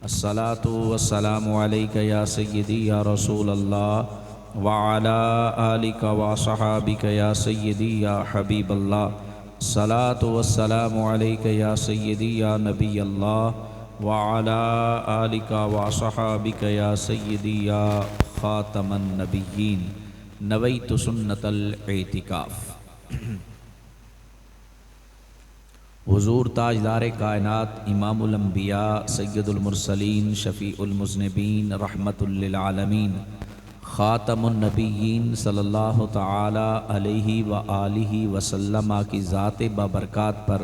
الصلاۃ والسلام علیک یا سیدی یا رسول اللہ وعلی آلک وصحابک یا سیدی یا حبیب اللہ الصلاۃ والسلام علیک یا سیدی یا نبی اللہ وعلی آلک وصحابک یا سیدی یا خاتم النبیین نویت سنت الاعتکاف۔ حضور تاجدار کائنات امام الانبیاء سید المرسلین شفیع المذنبین رحمت للعالمین خاتم النبیین صلی اللہ تعالی علیہ وآلہ وسلم کی ذات بابرکات پر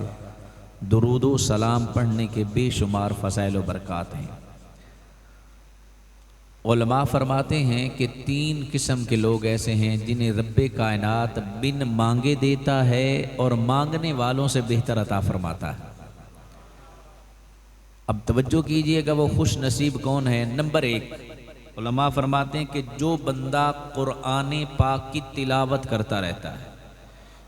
درود و سلام پڑھنے کے بے شمار فضائل و برکات ہیں۔ علماء فرماتے ہیں کہ 3 قسم کے لوگ ایسے ہیں جنہیں رب کائنات بن مانگے دیتا ہے اور مانگنے والوں سے بہتر عطا فرماتا ہے۔ اب توجہ کیجئے گا وہ خوش نصیب کون ہے۔ نمبر 1، علماء فرماتے ہیں کہ جو بندہ قرآن پاک کی تلاوت کرتا رہتا ہے،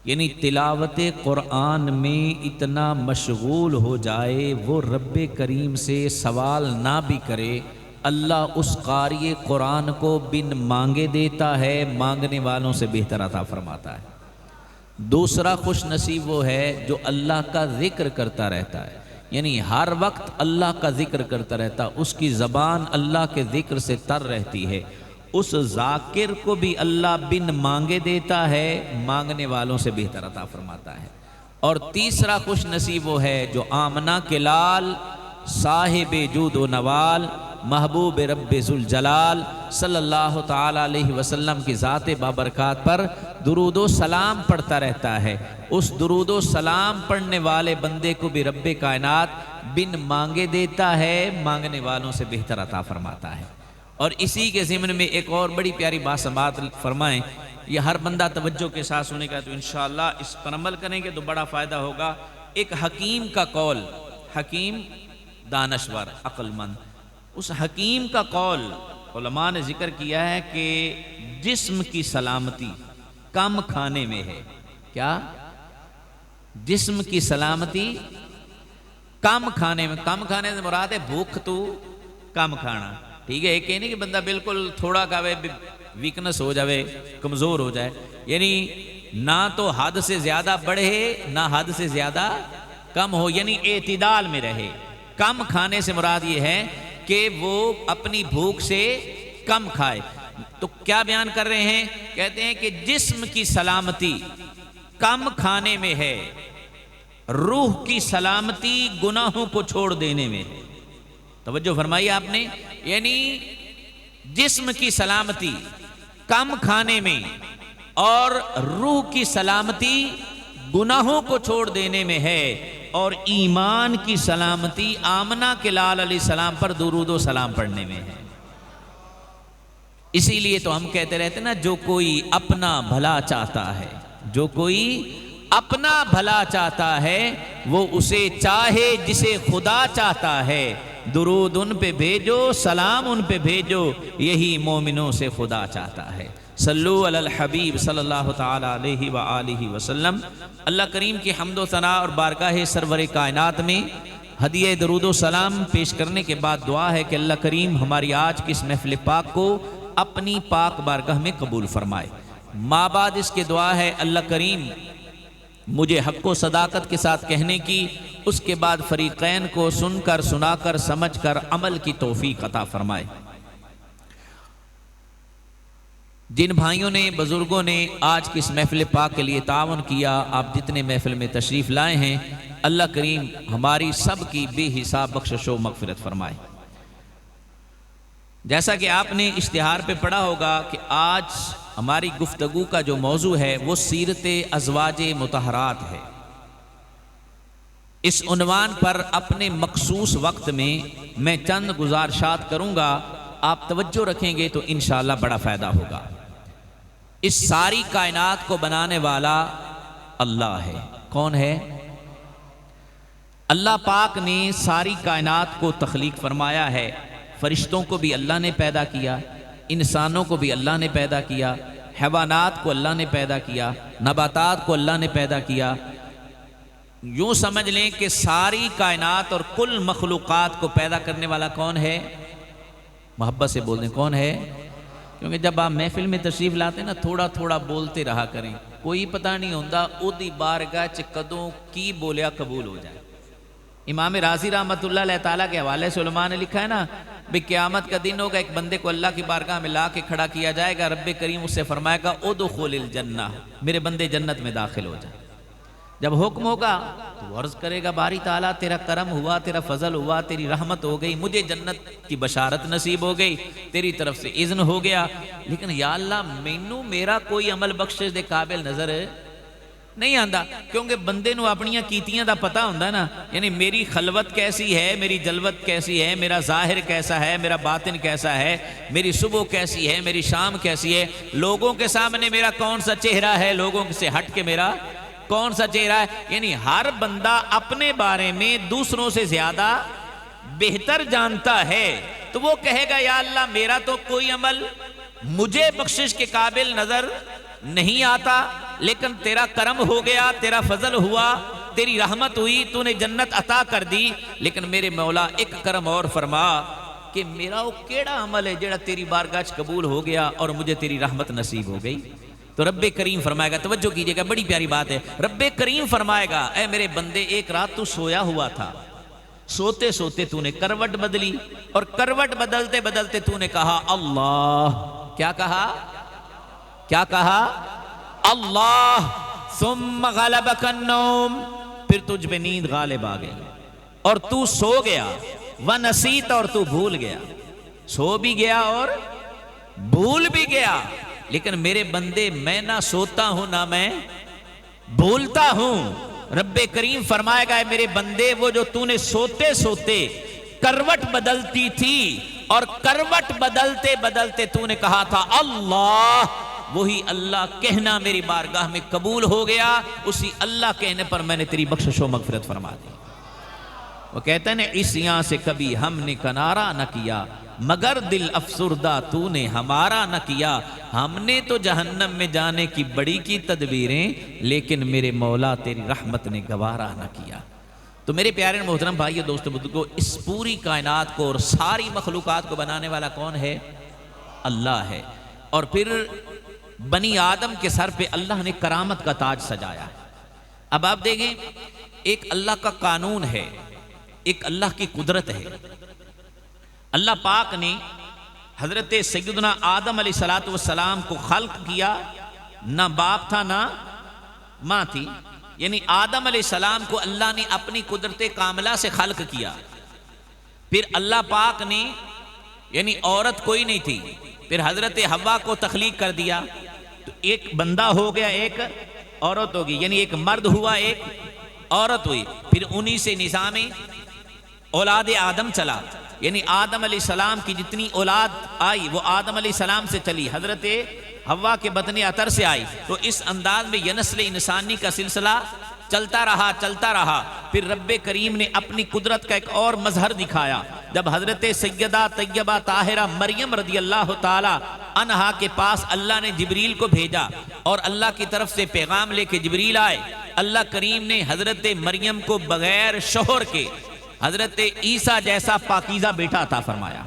یعنی تلاوت قرآن میں اتنا مشغول ہو جائے وہ رب کریم سے سوال نہ بھی کرے، اللہ اس قاری قرآن کو بن مانگے دیتا ہے، مانگنے والوں سے بہتر عطا فرماتا ہے۔ دوسرا خوش نصیب وہ ہے جو اللہ کا ذکر کرتا رہتا ہے، یعنی ہر وقت اللہ کا ذکر کرتا رہتا، اس کی زبان اللہ کے ذکر سے تر رہتی ہے، اس ذاکر کو بھی اللہ بن مانگے دیتا ہے، مانگنے والوں سے بہتر عطا فرماتا ہے۔ اور تیسرا خوش نصیب وہ ہے جو آمنہ کے لال صاحب جود و نوال محبوب رب ذوالجلال صلی اللہ تعالی علیہ وسلم کی ذات بابرکات پر درود و سلام پڑھتا رہتا ہے، اس درود و سلام پڑھنے والے بندے کو بھی رب کائنات بن مانگے دیتا ہے، مانگنے والوں سے بہتر عطا فرماتا ہے۔ اور اسی کے ضمن میں ایک اور بڑی پیاری بات سماعت فرمائیں، یہ ہر بندہ توجہ کے ساتھ سنے گا تو انشاءاللہ اس پر عمل کریں گے تو بڑا فائدہ ہوگا۔ ایک حکیم کا قول، حکیم دانشور عقل مند، اس حکیم کا قول علماء نے ذکر کیا ہے کہ جسم کی سلامتی کم کھانے میں ہے۔ کیا؟ جسم کی سلامتی کم کھانے میں، کم کھانے سے مراد ہے بھوک تو کم کھانا، ٹھیک ہے؟ ایک نہیں کہ بندہ بالکل تھوڑا کھاوے ویکنس ہو جاوے، کمزور ہو جائے، یعنی نہ تو حد سے زیادہ بڑھے نہ حد سے زیادہ کم ہو، یعنی اعتدال میں رہے۔ کم کھانے سے مراد یہ ہے کہ وہ اپنی بھوک سے کم کھائے۔ تو کیا بیان کر رہے ہیں؟ کہتے ہیں کہ جسم کی سلامتی کم کھانے میں ہے، روح کی سلامتی گناہوں کو چھوڑ دینے میں ہے۔ توجہ فرمائی آپ نے، یعنی جسم کی سلامتی کم کھانے میں اور روح کی سلامتی گناہوں کو چھوڑ دینے میں ہے، اور ایمان کی سلامتی آمنہ کے لال علیہ السلام پر درود و سلام پڑھنے میں ہے۔ اسی لیے تو ہم کہتے رہتے نا، جو کوئی اپنا بھلا چاہتا ہے، جو کوئی اپنا بھلا چاہتا ہے وہ اسے چاہے جسے خدا چاہتا ہے، درود ان پہ بھیجو، سلام ان پہ بھیجو، یہی مومنوں سے خدا چاہتا ہے۔ صلو علی الحبیب صلی اللہ تعالی علیہ وآلہ وسلم۔ اللہ کریم کی حمد و ثنا اور بارگاہ سرور کائنات میں ہدیہ درود و سلام پیش کرنے کے بعد دعا ہے کہ اللہ کریم ہماری آج کی اس محفل پاک کو اپنی پاک بارگاہ میں قبول فرمائے۔ ماں بعد اس کے دعا ہے اللہ کریم مجھے حق و صداقت کے ساتھ کہنے کی، اس کے بعد فریقین کو سن کر سنا کر سمجھ کر عمل کی توفیق عطا فرمائے۔ جن بھائیوں نے، بزرگوں نے آج کی اس محفل پاک کے لیے تعاون کیا، آپ جتنے محفل میں تشریف لائے ہیں، اللہ کریم ہماری سب کی بے حساب بخشش و مغفرت فرمائے۔ جیسا کہ آپ نے اشتہار پہ پڑھا ہوگا کہ آج ہماری گفتگو کا جو موضوع ہے وہ سیرت ازواج مطہرات ہے۔ اس عنوان پر اپنے مخصوص وقت میں چند گزارشات کروں گا، آپ توجہ رکھیں گے تو انشاءاللہ بڑا فائدہ ہوگا۔ اس ساری کائنات کو بنانے والا اللہ ہے۔ کون ہے؟ اللہ پاک نے ساری کائنات کو تخلیق فرمایا ہے۔ فرشتوں کو بھی اللہ نے پیدا کیا، انسانوں کو بھی اللہ نے پیدا کیا، حیوانات کو اللہ نے پیدا کیا، نباتات کو اللہ نے پیدا کیا، یوں سمجھ لیں کہ ساری کائنات اور کل مخلوقات کو پیدا کرنے والا کون ہے؟ محبت سے بول دیں کون ہے؟ کیونکہ جب آپ محفل میں تشریف لاتے ہیں نا تھوڑا تھوڑا بولتے رہا کریں، کوئی پتہ نہیں ہوتا اودی بارگاہ چ کدوں کی بولیا قبول ہو جائے۔ امام راضی رحمۃ اللہ علیہ تعالیٰ کے حوالے سے علماء نے لکھا ہے نا بھی قیامت کا دن ہوگا، ایک بندے کو اللہ کی بارگاہ میں لا کے کھڑا کیا جائے گا، رب کریم اس سے فرمائے گا ادخل الجنہ، میرے بندے جنت میں داخل ہو جائے۔ جب حکم ہوگا تو عرض کرے گا باری تعالیٰ تیرا کرم ہوا، تیرا فضل ہوا، تیری رحمت ہو گئی، مجھے جنت کی بشارت نصیب ہو گئی، تیری طرف سے اذن ہو گیا، لیکن یا اللہ مینوں میرا کوئی عمل بخشش دے قابل نظر نہیں آندا، کیونکہ بندے نو اپنیاں کیتیاں دا پتہ ہوندا نا، یعنی میری خلوت کیسی ہے، میری جلوت کیسی ہے، میرا ظاہر کیسا ہے، میرا باطن کیسا ہے، میری صبح کیسی ہے، میری شام کیسی ہے، لوگوں کے سامنے میرا کون سا چہرہ ہے، لوگوں سے ہٹ کے میرا کون سا چہرہ ہے، یعنی ہر بندہ اپنے بارے میں دوسروں سے زیادہ بہتر جانتا ہے، تو وہ کہے گا یا اللہ میرا تو کوئی عمل مجھے بخشش کے قابل نظر نہیں آتا، لیکن تیرا کرم ہو گیا، تیرا فضل ہوا، تیری رحمت ہوئی، تو نے جنت عطا کر دی، لیکن میرے مولا ایک کرم اور فرما کہ میرا وہ کیڑا عمل ہے جڑا تیری بارگاہ قبول ہو گیا اور مجھے تیری رحمت نصیب ہو گئی۔ تو رب کریم فرمائے گا، توجہ کیجئے گا، بڑی پیاری بات ہے، رب کریم فرمائے گا اے میرے بندے ایک رات تو سویا ہوا تھا، سوتے سوتے تو نے کروٹ بدلی، اور کروٹ بدلتے بدلتے تو نے کہا اللہ، کیا کہا؟ کیا کہا؟ اللہ، ثم غلبک النوم، پھر تجھ پہ نیند غالب آ گئی اور تو سو گیا، ونسیت، اور تو بھول گیا، سو بھی گیا اور بھول بھی گیا، لیکن میرے بندے میں نہ سوتا ہوں نہ میں بھولتا ہوں۔ رب کریم فرمائے گا اے میرے بندے وہ جو تو نے سوتے سوتے کروٹ بدلتی تھی اور کروٹ بدلتے بدلتے تو نے کہا تھا اللہ، وہی اللہ کہنا میری بارگاہ میں قبول ہو گیا، اسی اللہ کہنے پر میں نے تیری بخشش و مغفرت فرما دی۔ وہ کہتے ہیں عصیاں سے کبھی ہم نے کنارہ نہ کیا، مگر دل افسردہ تو نے ہمارا نہ کیا، ہم نے تو جہنم میں جانے کی بڑی کی تدبیریں، لیکن میرے مولا تیری رحمت نے گوارا نہ کیا۔ تو میرے پیارے محترم بھائیو دوستو بزرگو، اس پوری کائنات کو اور ساری مخلوقات کو بنانے والا کون ہے؟ اللہ ہے، اور پھر بنی آدم کے سر پہ اللہ نے کرامت کا تاج سجایا ہے۔ اب آپ دیکھیں ایک اللہ کا قانون ہے، ایک اللہ کی قدرت ہے۔ اللہ پاک نے حضرت سیدنا آدم علیہ السلام کو خلق کیا، نہ باپ تھا نہ ماں تھی، یعنی آدم علیہ السلام کو اللہ نے اپنی قدرت کاملہ سے خلق کیا۔ پھر اللہ پاک نے یعنی عورت کوئی نہیں تھی، پھر حضرت حوا کو تخلیق کر دیا، تو ایک بندہ ہو گیا، ایک عورت ہوگی، یعنی ایک مرد ہوا ایک عورت ہوئی، پھر انہی سے نظام اولاد آدم چلا، یعنی آدم علیہ السلام کی جتنی اولاد آئی وہ آدم علیہ السلام سے چلی، حضرت حوا کے بطن اطہر سے آئی، تو اس انداز میں یہ نسل انسانی کا سلسلہ چلتا رہا۔ پھر رب کریم نے اپنی قدرت کا ایک اور مظہر دکھایا، جب حضرت سیدہ طیبہ طاہرہ مریم رضی اللہ تعالی عنہا کے پاس اللہ نے جبریل کو بھیجا، اور اللہ کی طرف سے پیغام لے کے جبریل آئے، اللہ کریم نے حضرت مریم کو بغیر شوہر کے حضرت عیسیٰ جیسا پاکیزہ بیٹا عطا فرمایا۔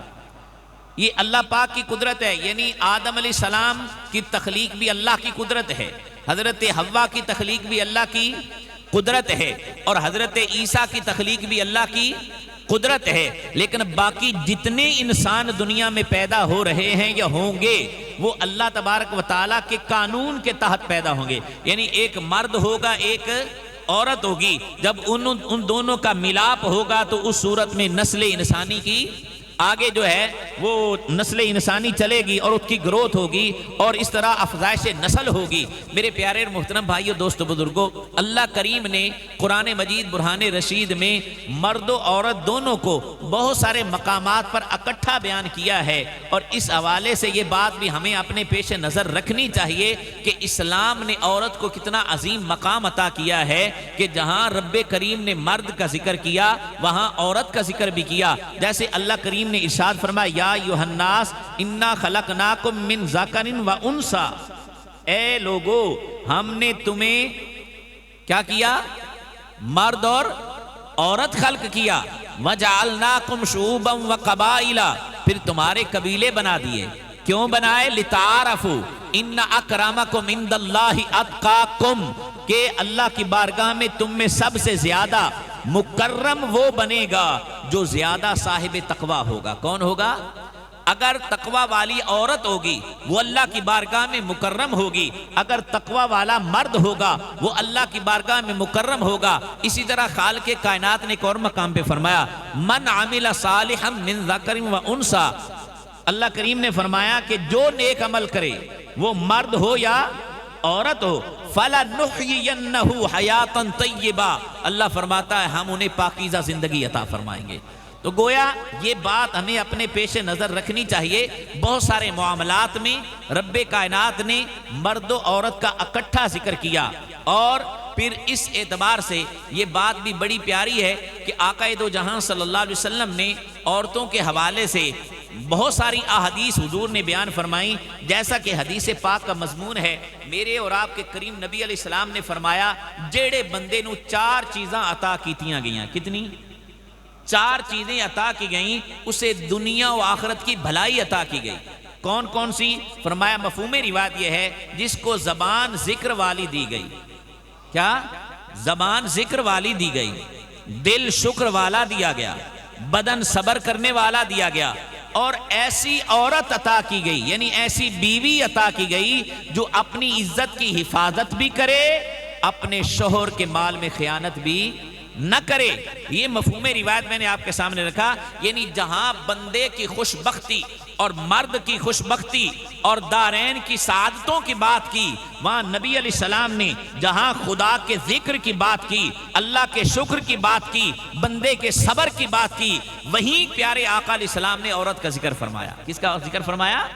یہ اللہ پاک کی قدرت ہے، یعنی آدم علیہ السلام کی تخلیق بھی اللہ کی قدرت ہے، حضرت حوا کی تخلیق بھی اللہ کی قدرت ہے، اور حضرت عیسیٰ کی تخلیق بھی اللہ کی قدرت ہے، لیکن باقی جتنے انسان دنیا میں پیدا ہو رہے ہیں یا ہوں گے وہ اللہ تبارک و تعالیٰ کے قانون کے تحت پیدا ہوں گے، یعنی ایک مرد ہوگا ایک عورت ہوگی، جب ان دونوں کا ملاپ ہوگا تو اس صورت میں نسل انسانی کی آگے جو ہے وہ نسل انسانی چلے گی اور اس کی گروتھ ہوگی اور اس طرح افزائش نسل ہوگی۔ میرے پیارے محترم بھائیو دوستو بزرگو، اللہ کریم نے قرآن مجید برہان رشید میں مرد و عورت دونوں کو بہت سارے مقامات پر اکٹھا بیان کیا ہے، اور اس حوالے سے یہ بات بھی ہمیں اپنے پیش نظر رکھنی چاہیے کہ اسلام نے عورت کو کتنا عظیم مقام عطا کیا ہے کہ جہاں رب کریم نے مرد کا ذکر کیا وہاں عورت کا ذکر بھی کیا۔ جیسے اللہ کریم نے ارشاد فرمایا یا ایھا الناس انا خلقناکم من ذکر و انثی، اے لوگو ہم نے تمہیں کیا کیا؟ مرد اور عورت خلق کیا. وَجَعَلْنَاكُمْ شُعُوبًا وَقَبَائِلَ، پھر تمہارے قبیلے بنا دیے. کیوں بنائے؟ لِتَعَارَفُوا إِنَّ أَكْرَمَكُمْ عِندَ اللَّهِ أَتْقَاكُمْ، کہ اللہ کی بارگاہ میں تم میں سب سے زیادہ مکرم وہ بنے گا جو زیادہ صاحب تقوی ہوگا. کون ہوگا؟ اگر تقوی والی عورت ہوگی وہ اللہ کی بارگاہ میں مکرم ہوگی، اگر تقوی والا مرد ہوگا وہ اللہ کی بارگاہ میں مکرم ہوگا. اسی طرح خالق کائنات نے ایک اور مقام پہ فرمایا من عمل صالحا من ذکر و انثی، اللہ کریم نے فرمایا کہ جو نیک عمل کرے وہ مرد ہو یا عورت ہو، فَلَنُحْيِيَنَّهُ حَيَاةً طَيِّبَةً، اللہ فرماتا ہے ہم انہیں پاکیزہ زندگی عطا فرمائیں گے. تو گویا یہ بات ہمیں اپنے پیش نظر رکھنی چاہیے. بہت سارے معاملات میں رب کائنات نے مرد و عورت کا اکٹھا ذکر کیا، اور پھر اس اعتبار سے یہ بات بھی بڑی پیاری ہے کہ آقا دو جہاں صلی اللہ علیہ وسلم نے عورتوں کے حوالے سے بہت ساری احادیث حضور نے بیان فرمائی. جیسا کہ حدیث پاک کا مضمون ہے، میرے اور آپ کے کریم نبی علیہ السلام نے فرمایا جیڑے بندے نو 4 چیزاں عطا کیتیاں گئیاں. کتنی؟ 4 چیزیں عطا کی گئیں، اسے دنیا و آخرت کی بھلائی عطا کی گئی. کون کون سی؟ فرمایا مفہوم روایت یہ ہے جس کو زبان ذکر والی دی گئی. کیا؟ زبان ذکر والی دی گئی، دل شکر والا دیا گیا، بدن صبر کرنے والا دیا گیا، اور ایسی عورت عطا کی گئی، یعنی ایسی بیوی عطا کی گئی جو اپنی عزت کی حفاظت بھی کرے، اپنے شوہر کے مال میں خیانت بھی نہ کرے. یہ مفہوم روایت میں نے آپ کے سامنے رکھا. یعنی جہاں بندے کی خوش بختی اور مرد کی خوش بختی اور دارین کی سعادتوں کی بات کی، وہاں نبی علیہ السلام نے جہاں خدا کے ذکر کی بات کی، اللہ کے شکر کی بات کی، بندے کے صبر کی بات کی، وہیں پیارے آقا علیہ السلام نے عورت کا ذکر فرمایا. کس کا ذکر فرمایا؟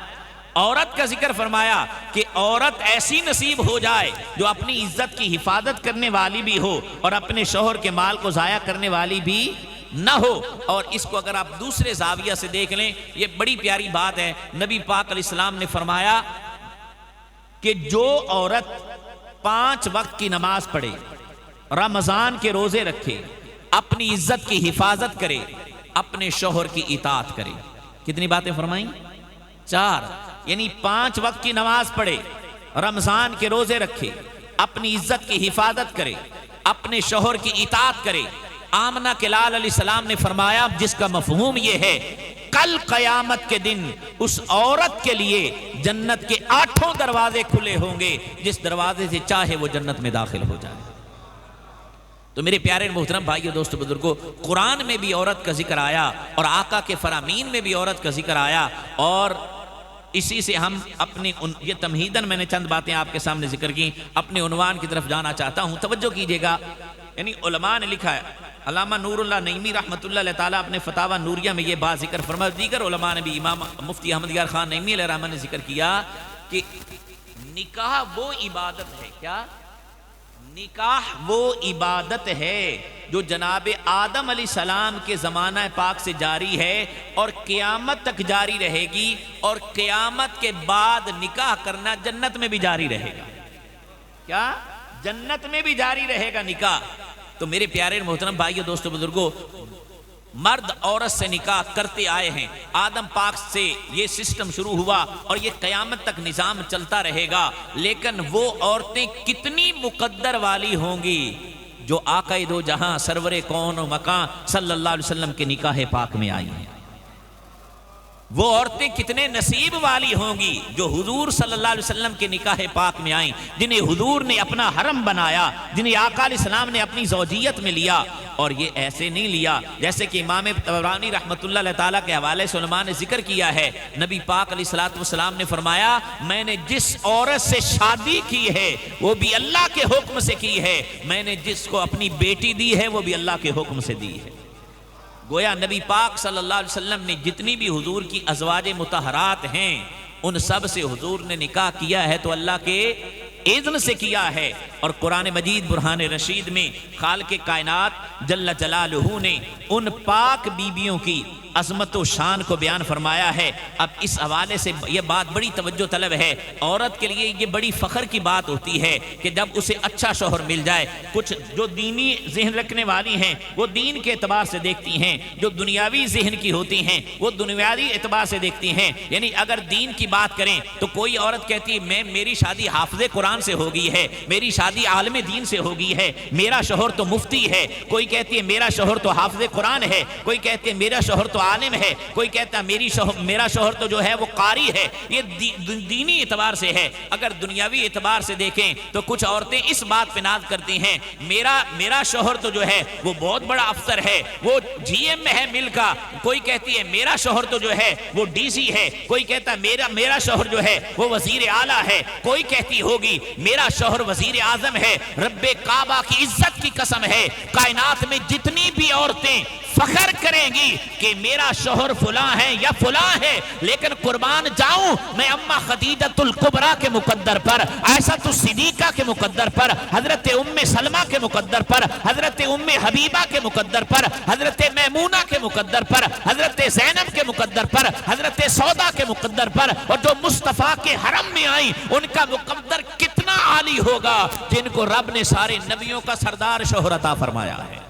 عورت کا ذکر فرمایا کہ عورت ایسی نصیب ہو جائے جو اپنی عزت کی حفاظت کرنے والی بھی ہو اور اپنے شوہر کے مال کو ضائع کرنے والی بھی نہ ہو. اور اس کو اگر آپ دوسرے زاویہ سے دیکھ لیں، یہ بڑی پیاری بات ہے. نبی پاک علیہ السلام نے فرمایا کہ جو عورت 5 وقت کی نماز پڑھے، رمضان کے روزے رکھے، اپنی عزت کی حفاظت کرے، اپنے شوہر کی اطاعت کرے. کتنی باتیں فرمائیں؟ 4. یعنی 5 وقت کی نماز پڑھے، رمضان کے روزے رکھے، اپنی عزت کی حفاظت کرے، اپنے شوہر کی اطاعت کرے. آمنہ کے لال علیہ السلام نے فرمایا جس کا مفہوم یہ ہے کل قیامت کے دن اس عورت کے لیے جنت کے 8 دروازے کھلے ہوں گے، جس دروازے سے چاہے وہ جنت میں داخل ہو جائے. تو میرے پیارے محترم بھائیو دوستو بزرگو، قرآن میں بھی عورت کا ذکر آیا اور آقا کے فرامین میں بھی عورت کا ذکر آیا. اور اسی سے ہم اپنی یہ تمہیدن میں نے چند باتیں آپ کے سامنے ذکر کی، اپنے عنوان کی طرف جانا چاہتا ہوں. توجہ کیجئے گا. یعنی علماء نے لکھا ہے، علامہ نور اللہ نعیمی رحمۃ اللہ علیہ تعالیٰ اپنے فتاوی نوریہ میں یہ بات ذکر فرمایا. دیگر علماء نے بھی، امام مفتی احمد یار خان نعیمی علیہ رحمہ نے ذکر کیا کہ نکاح وہ عبادت ہے. کیا؟ نکاح وہ عبادت ہے جو جناب آدم علیہ السلام کے زمانہ پاک سے جاری ہے اور قیامت تک جاری رہے گی، اور قیامت کے بعد نکاح کرنا جنت میں بھی جاری رہے گا. کیا؟ جنت میں بھی جاری رہے گا نکاح. تو میرے پیارے محترم بھائیو دوستو بزرگو، مرد عورت سے نکاح کرتے آئے ہیں. آدم پاک سے یہ سسٹم شروع ہوا اور یہ قیامت تک نظام چلتا رہے گا. لیکن وہ عورتیں کتنی مقدر والی ہوں گی جو آقا دو جہاں سرور کون و مکان صلی اللہ علیہ وسلم کے نکاح پاک میں آئی ہیں. وہ عورتیں کتنے نصیب والی ہوں گی جو حضور صلی اللہ علیہ وسلم کے نکاح پاک میں آئیں، جنہیں حضور نے اپنا حرم بنایا، جنہیں آقا علیہ السلام نے اپنی زوجیت میں لیا. اور یہ ایسے نہیں لیا جیسے کہ امام طبرانی رحمۃ اللہ علیہ تعالیٰ کے حوالے سے علماء نے ذکر کیا ہے. نبی پاک علیہ الصلوۃ والسلام نے فرمایا میں نے جس عورت سے شادی کی ہے وہ بھی اللہ کے حکم سے کی ہے، میں نے جس کو اپنی بیٹی دی ہے وہ بھی اللہ کے حکم سے دی ہے. گویا نبی پاک صلی اللہ علیہ وسلم نے جتنی بھی حضور کی ازواج مطہرات ہیں ان سب سے حضور نے نکاح کیا ہے تو اللہ کے اذن سے کیا ہے. اور قرآن مجید برہان رشید میں خالق کائنات جل جلالہ نے ان پاک بیبیوں کی عظمت و شان کو بیان فرمایا ہے۔ اب اس حوالے سے یہ بات بڑی توجہ طلب ہے، عورت کے لیے یہ بڑی فخر کی بات ہوتی ہے کہ جب اسے اچھا شوہر مل جائے۔ کچھ جو دینی ذہن رکھنے والی ہیں وہ دین کے اعتبار سے دیکھتی ہیں، جو دنیاوی ذہن کی ہوتی ہیں وہ دنیاوی اعتبار سے دیکھتی ہیں۔ یعنی اگر دین کی بات کریں تو کوئی عورت کہتی ہے میری شادی حافظ قرآن سے ہو گئی ہے، میری شادی عالم دین سے ہو گئی ہے، میرا شوہر تو مفتی ہے، کوئی کہتی ہے میرا شوہر تو حافظ قرآن ہے، کوئی کہتی ہے میرا شوہر تو عالم ہے، کوئی کہتا ہے میرا شوہر تو جو ہے وہ قاری ہے۔ یہ دینی اعتبار سے ہے۔ اگر دنیاوی اعتبار سے دیکھیں تو کچھ عورتیں اس بات پہ ناز کرتی ہیں میرا شوہر تو جو ہے وہ بہت بڑا افسر ہے، وہ جی ایم میں ہے مل کا، کوئی کہتی ہے میرا شوہر تو جو ہے وہ ڈی سی ہے، کوئی کہتا ہے میرا شوہر جو ہے وہ وزیر اعلیٰ ہے، کوئی کہتی ہوگی میرا شوہر وزیر اعظم ہے۔ رب کعبہ کی عزت کی قسم ہے، کائنات میں جتنی بھی عورتیں فخر کریں گی کہ میرا شوہر فلاں ہے یا فلاں ہے، لیکن قربان جاؤں میں اما خدیجۃ الکبریٰ کے مقدر پر، عائشہ الصدیقہ کے مقدر پر، حضرت ام سلمہ کے مقدر پر، حضرت ام حبیبہ کے مقدر پر، حضرت میمونہ کے مقدر پر، حضرت زینب کے مقدر پر، حضرت سودا کے مقدر پر، اور جو مصطفیٰ کے حرم میں آئیں ان کا مقدر کتنا عالی ہوگا، جن کو رب نے سارے نبیوں کا سردار شوہر عطا فرمایا ہے،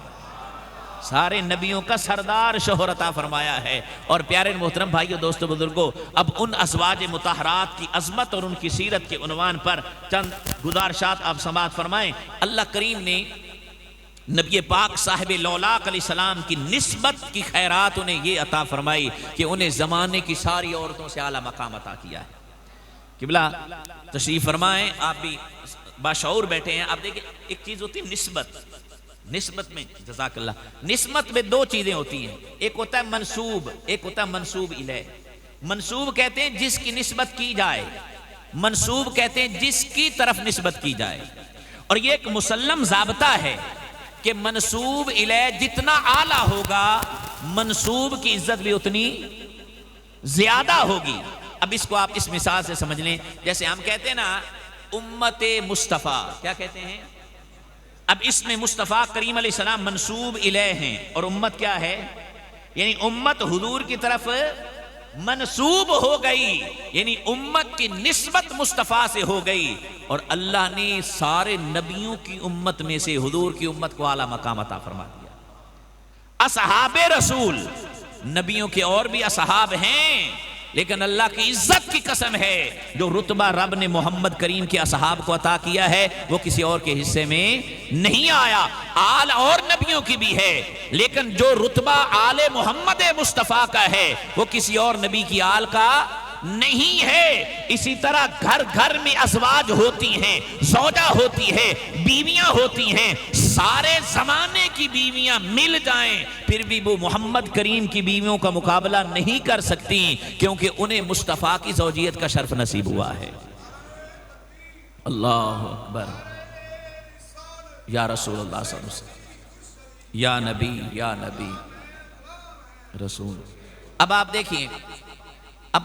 سارے نبیوں کا سردار شوہر عطا فرمایا ہے۔ اور پیارے محترم بھائیو، دوستو، بزرگوں، اب ان ازواج مطہرات کی عظمت اور ان کی سیرت کے عنوان پر چند گزارشات آپ سماعت فرمائیں۔ اللہ کریم نے نبی پاک صاحب لولاق علیہ السلام کی نسبت کی خیرات انہیں یہ عطا فرمائی کہ انہیں زمانے کی ساری عورتوں سے اعلیٰ مقام عطا کیا ہے۔ قبلہ تشریف فرمائیں، آپ بھی باشعور بیٹھے ہیں۔ آپ دیکھیں، ایک چیز ہوتی ہے نسبت میں، جزاک اللہ، نسبت میں دو چیزیں ہوتی ہیں، ایک ہوتا ہے منسوب، ایک ہوتا ہے منسوب الیہ۔ منسوب کہتے ہیں جس کی نسبت کی جائے، منسوب کہتے ہیں جس کی طرف نسبت کی جائے، اور یہ ایک مسلم ضابطہ ہے کہ منسوب الیہ جتنا اعلیٰ ہوگا منسوب کی عزت بھی اتنی زیادہ ہوگی۔ اب اس کو آپ اس مثال سے سمجھ لیں، جیسے ہم کہتے ہیں نا امت مصطفیٰ، کیا کہتے ہیں؟ اب اس میں مصطفیٰ کریم علیہ السلام منسوب الیہ ہیں، اور امت کیا ہے؟ یعنی امت حضور کی طرف منسوب ہو گئی، یعنی امت کی نسبت مصطفیٰ سے ہو گئی، اور اللہ نے سارے نبیوں کی امت میں سے حضور کی امت کو اعلیٰ مقام عطا فرما دیا۔ اصحاب رسول، نبیوں کے اور بھی اصحاب ہیں، لیکن اللہ کی عزت کی قسم ہے جو رتبہ رب نے محمد کریم کے اصحاب کو عطا کیا ہے وہ کسی اور کے حصے میں نہیں آیا۔ آل اور نبیوں کی بھی ہے، لیکن جو رتبہ آل محمد مصطفیٰ کا ہے وہ کسی اور نبی کی آل کا نہیں ہے۔ اسی طرح گھر گھر میں ازواج ہوتی ہیں، زوجہ ہوتی ہے، بیویاں ہوتی ہیں، سارے زمانے کی بیویاں مل جائیں پھر بھی وہ محمد کریم کی بیویوں کا مقابلہ نہیں کر سکتی، کیونکہ انہیں مصطفیٰ کی زوجیت کا شرف نصیب ہوا ہے۔ اللہ اکبر، یا رسول اللہ صلی اللہ علیہ وسلم، یا نبی رسول۔ اب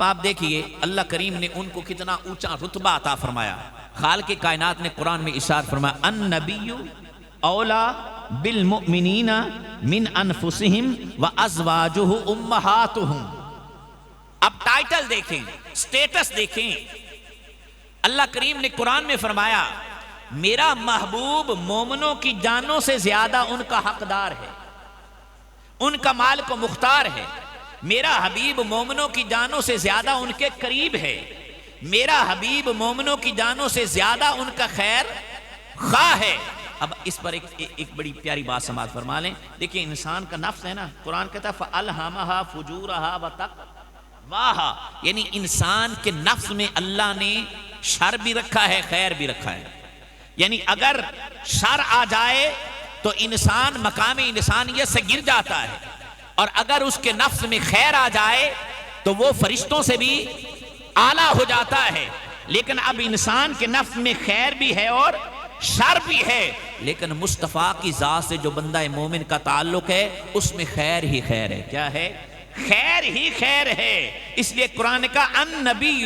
آپ دیکھیے اللہ کریم نے ان کو کتنا اونچا رتبہ عطا فرمایا۔ خالق کائنات نے قرآن میں ارشاد فرمایا النبی اولا بالمؤمنین من انفسہم وازواجہ امہاتہم۔ اب ٹائٹل دیکھیں، سٹیٹس دیکھیں، اللہ کریم نے قرآن میں فرمایا میرا محبوب مومنوں کی جانوں سے زیادہ ان کا حقدار ہے، ان کا مالک و مختار ہے۔ میرا حبیب مومنوں کی جانوں سے زیادہ ان کے قریب ہے، میرا حبیب مومنوں کی جانوں سے زیادہ ان کا خیر خواہ ہے۔ اب اس پر ایک بڑی پیاری بات سماعت فرما لیں۔ دیکھیں انسان کا نفس ہے نا، قرآن کہتا ہے فَأَلْهَمَهَا فُجُورَهَا وَتَقْوَاهَا، یعنی انسان کے نفس میں اللہ نے شر بھی رکھا ہے، خیر بھی رکھا ہے۔ یعنی اگر شر آ جائے تو انسان مقام انسانیت سے گر جاتا ہے، اور اگر اس کے نفس میں خیر آ جائے تو وہ فرشتوں سے بھی اعلیٰ ہو جاتا ہے۔ لیکن اب انسان کے نفس میں خیر بھی ہے اور شر بھی ہے، لیکن مصطفیٰ کی ذات سے جو بندہ مومن کا تعلق ہے اس میں خیر ہی خیر ہے۔ کیا ہے؟ خیر ہی خیر ہے۔ اس لیے قرآن کا النبی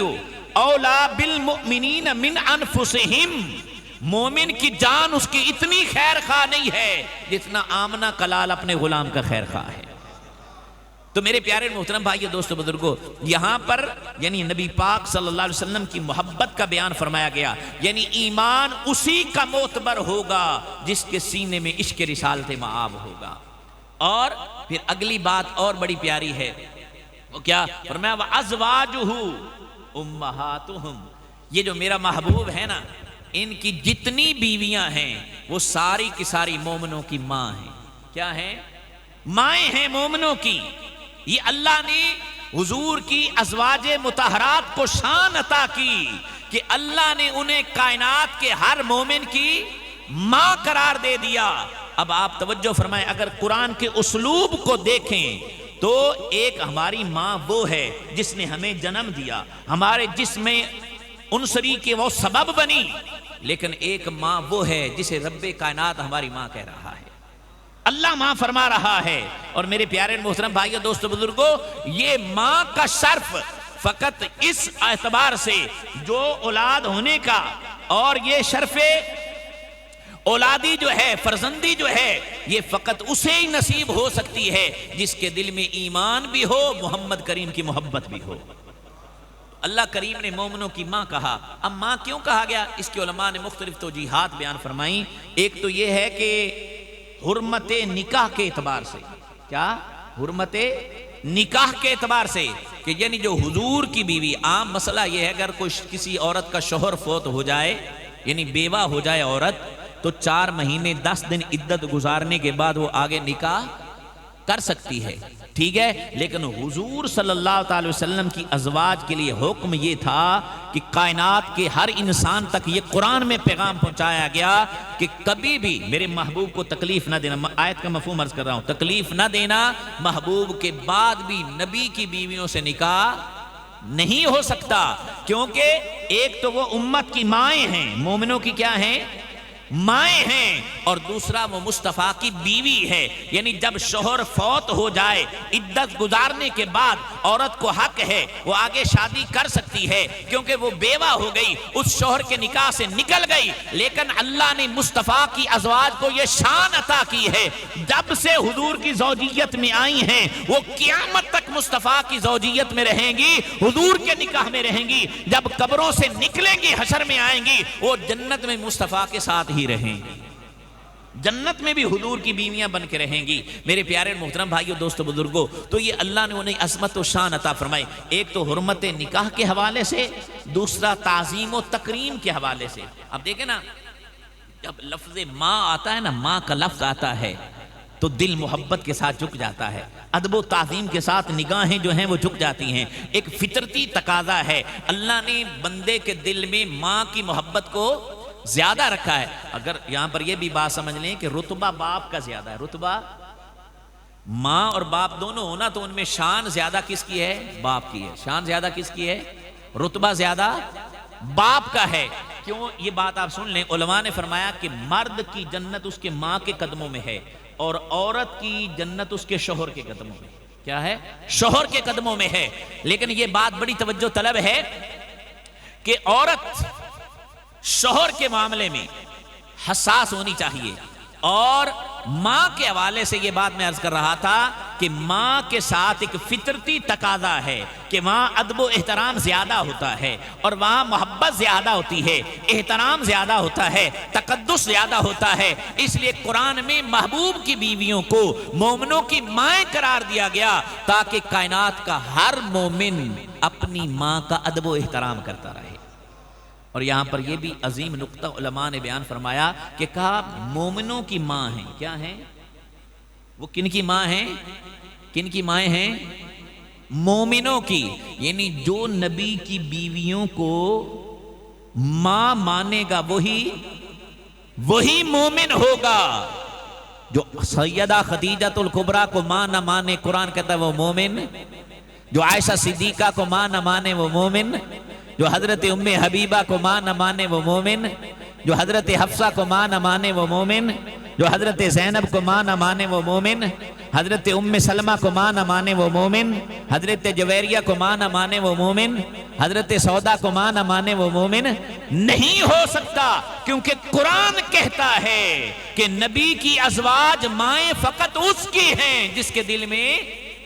اولا بالمؤمنین من انفسہم، مومن کی جان اس کی اتنی خیر خواہ نہیں ہے جتنا آمنہ کلال اپنے غلام کا خیر خواہ ہے۔ تو میرے پیارے محترم بھائیو دوستو بزرگو، یہاں پر یعنی نبی پاک صلی اللہ علیہ وسلم کی محبت کا بیان فرمایا گیا، یعنی ایمان اسی کا معتبر ہوگا جس کے سینے میں عشق رسالت مآب ہوگا۔ اور پھر اگلی بات اور بڑی پیاری ہے، وہ کیا فرمایا؟ وَأَزْوَاجُهُ أُمَّهَاتُهُمْ، یہ جو میرا محبوب ہے نا، ان کی جتنی بیویاں ہیں وہ ساری کی ساری مومنوں کی ماں ہیں۔ کیا ہیں؟ مائیں ہیں مومنوں کی۔ یہ اللہ نے حضور کی ازواج مطہرات کو شان عطا کی کہ اللہ نے انہیں کائنات کے ہر مومن کی ماں قرار دے دیا۔ اب آپ توجہ فرمائیں، اگر قرآن کے اسلوب کو دیکھیں تو ایک ہماری ماں وہ ہے جس نے ہمیں جنم دیا، ہمارے جسم میں انصری کے وہ سبب بنی، لیکن ایک ماں وہ ہے جسے رب کائنات ہماری ماں کہہ رہا ہے، اللہ ماں فرما رہا ہے۔ اور میرے پیارے محترم بھائیو دوستو بزرگو، یہ ماں کا شرف فقط اس اعتبار سے جو اولاد ہونے کا، اور یہ شرف اولادی جو ہے، فرزندی جو ہے، یہ فقط اسے ہی نصیب ہو سکتی ہے جس کے دل میں ایمان بھی ہو، محمد کریم کی محبت بھی ہو۔ اللہ کریم نے مومنوں کی ماں کہا۔ اب ماں کیوں کہا گیا؟ اس کے علماء نے مختلف توجیحات بیان فرمائیں۔ ایک تو یہ ہے کہ حرمت نکاح کے اعتبار سے، کیا حرمت نکاح کے اعتبار سے، کہ یعنی جو حضور کی بیوی، عام مسئلہ یہ ہے اگر کوئی کسی عورت کا شوہر فوت ہو جائے، یعنی بیوہ ہو جائے عورت، تو 4 مہینے 10 دن عدت گزارنے کے بعد وہ آگے نکاح کر سکتی ہے، ٹھیک ہے۔ لیکن حضور صلی اللہ تعالی وسلم کی ازواج کے لیے حکم یہ تھا کہ کائنات کے ہر انسان تک یہ قرآن میں پیغام پہنچایا گیا کہ کبھی بھی میرے محبوب کو تکلیف نہ دینا۔ آیت کا مفہوم عرض کر رہا ہوں، تکلیف نہ دینا، محبوب کے بعد بھی نبی کی بیویوں سے نکاح نہیں ہو سکتا، کیونکہ ایک تو وہ امت کی مائیں ہیں، مومنوں کی کیا ہیں؟ مائیں ہیں، اور دوسرا وہ مصطفیٰ کی بیوی ہے۔ یعنی جب شوہر فوت ہو جائے، عدت گزارنے کے بعد عورت کو حق ہے وہ آگے شادی کر سکتی ہے، کیونکہ وہ بیوہ ہو گئی، اس شوہر کے نکاح سے نکل گئی۔ لیکن اللہ نے مصطفیٰ کی ازواج کو یہ شان عطا کی ہے، جب سے حضور کی زوجیت میں آئی ہیں وہ قیامت تک مصطفیٰ کی زوجیت میں رہیں گی، حضور کے نکاح میں رہیں گی۔ جب قبروں سے نکلیں گی، حشر میں آئیں گی، وہ جنت میں مصطفیٰ کے ساتھ ہی رہیں گی، جنت میں بھی حضور کی بیویاں بن کے رہیں گی۔ میرے پیارے محترم بھائیو دوستو بزرگو، تو یہ اللہ نے انہیں عظمت و شان عطا فرمائی، ایک تو حرمت نکاح کے حوالے سے، دوسرا تعظیم و تکریم کے حوالے سے۔ اب دیکھیں نا، جب لفظ ماں آتا ہے نا، ماں کا لفظ آتا ہے تو دل محبت کے ساتھ جھک جاتا ہے، ادب و تعظیم کے ساتھ نگاہیں جو ہیں وہ جھک جاتی ہیں، ایک فطرتی تقاضا ہے۔ اللہ نے بندے کے دل میں ماں کی محبت کو زیادہ رکھا ہے۔ اگر یہاں پر یہ بھی بات سمجھ لیں کہ رتبہ باپ کا زیادہ ہے، رتبہ ماں اور باپ دونوں ہونا، تو ان میں شان زیادہ کس کی ہے؟ باپ کی ہے۔ شان زیادہ کس کی ہے؟ رتبہ زیادہ باپ کا ہے۔ کیوں؟ یہ بات آپ سن لیں، علماء نے فرمایا کہ مرد کی جنت اس کے ماں کے قدموں میں ہے، اور عورت کی جنت اس کے شوہر کے قدموں میں۔ کیا ہے؟ شوہر کے قدموں میں ہے۔ لیکن یہ بات بڑی توجہ طلب ہے کہ عورت شوہر کے معاملے میں حساس ہونی چاہیے، اور ماں کے حوالے سے یہ بات میں عرض کر رہا تھا کہ ماں کے ساتھ ایک فطرتی تقاضا ہے کہ وہاں ادب و احترام زیادہ ہوتا ہے، اور وہاں محبت زیادہ ہوتی ہے، احترام زیادہ ہوتا ہے، تقدس زیادہ ہوتا ہے۔ اس لیے قرآن میں محبوب کی بیویوں کو مومنوں کی مائیں قرار دیا گیا، تاکہ کائنات کا ہر مومن اپنی ماں کا ادب و احترام کرتا رہے۔ اور یہاں پر یہ بھی عظیم نقطہ علماء نے بیان فرمایا کہ کہا مومنوں کی ماں ہیں۔ کیا ہیں وہ؟ کن کی ماں ہیں؟ کن کی مائیں ہیں؟ مومنوں کی، یعنی جو نبی کی بیویوں کو ماں مانے گا وہی مومن ہوگا۔ جو سیدہ خدیجہ الکبریٰ کو ماں نہ مانے، قرآن کہتا ہے وہ مومن۔ جو عائشہ صدیقہ کو ماں نہ مانے وہ مومن۔ جو حضرت ام حبیبہ کو ماں نہ مانے وہ مومن۔ جو حضرت حفصہ کو ماں نہ مانے وہ مومن۔ جو حضرت زینب کو ماں نہ مانے وہ مومن۔ حضرت ام سلمہ کو ماں نہ مانے وہ مومن۔ حضرت جویریہ کو ماں نہ مانے وہ مومن۔ حضرت سودا کو ماں نہ مانے وہ مومن نہیں ہو سکتا، کیونکہ قرآن کہتا ہے کہ نبی کی ازواج مائیں فقط اس کی ہیں جس کے دل میں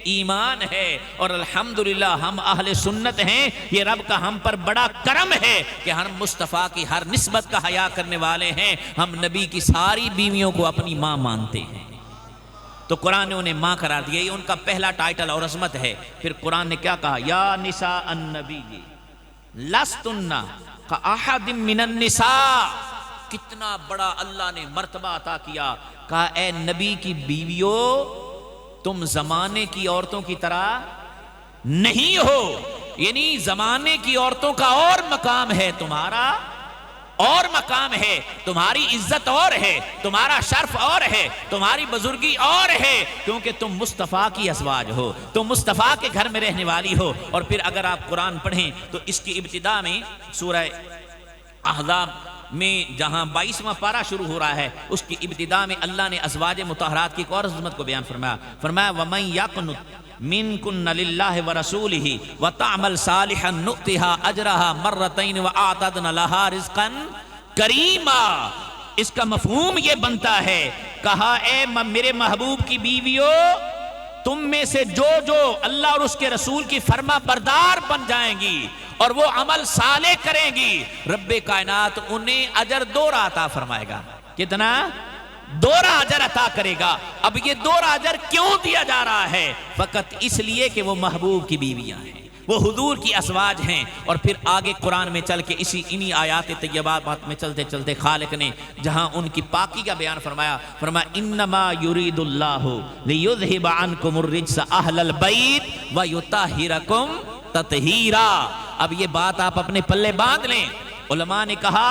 ایمان ہے، اور الحمدللہ ہم اہل سنت ہیں، یہ رب کا ہم پر بڑا کرم ہے کہ ہم مصطفیٰ کی ہر نسبت کا حیا کرنے والے ہیں، ہم نبی کی ساری بیویوں کو اپنی ماں مانتے ہیں۔ تو قرآن نے انہیں ماں قرار دیا، یہ ان کا پہلا ٹائٹل اور عظمت ہے۔ پھر قرآن نے کیا کہا؟ یا نساء النبی لستن کاحد من النساء، کتنا بڑا اللہ نے مرتبہ عطا کیا، کہا اے نبی کی بیویوں تم زمانے کی عورتوں کی طرح نہیں ہو، یعنی زمانے کی عورتوں کا اور مقام ہے، تمہارا اور مقام ہے، تمہاری عزت اور ہے، تمہارا شرف اور ہے، تمہاری بزرگی اور ہے، کیونکہ تم مصطفیٰ کی ازواج ہو، تم مصطفیٰ کے گھر میں رہنے والی ہو۔ اور پھر اگر آپ قرآن پڑھیں تو اس کی ابتدا میں سورہ احزاب میں جہاں 22واں پارہ شروع ہو رہا ہے، اس کی ابتدا میں اللہ نے ازواج مطہرات کی ایک اور عظمت کو بیان فرمایا وَمَن يَقْنُتْ مِنْكُنَّ لِلَّهِ وَرَسُولِهِ وَتَعْمَلْ صَالِحًا نُؤْتِهَا أَجْرَهَا مَرَّتَيْنِ وَأَعْتَدْنَا لَهَا رِزْقًا کریما۔ اس کا مفہوم یہ بنتا ہے، کہا اے میرے محبوب کی بیویوں تم میں سے جو اللہ اور اس کے رسول کی فرما بردار بن جائیں گی اور وہ عمل صالح کریں گی، رب کائنات انہیں اجر دوہرا عطا فرمائے گا۔ کتنا؟ دوہرا اجر عطا کرے گا۔ اب یہ دوہرا اجر کیوں دیا جا رہا ہے؟ فقط اس لیے کہ وہ محبوب کی بیویاں ہیں، وہ حضور کی ازواج ہیں۔ اور پھر آگے قرآن میں چل کے انہی آیات طیبات میں چلتے چلتے خالق نے جہاں ان کی پاکی کا بیان فرمایا انما یرید اللہ لیذھب عنکم الرجس اہل البیت ویطہرکم تطہیرا۔ اب یہ بات آپ اپنے پلے باندھ لیں، علماء نے کہا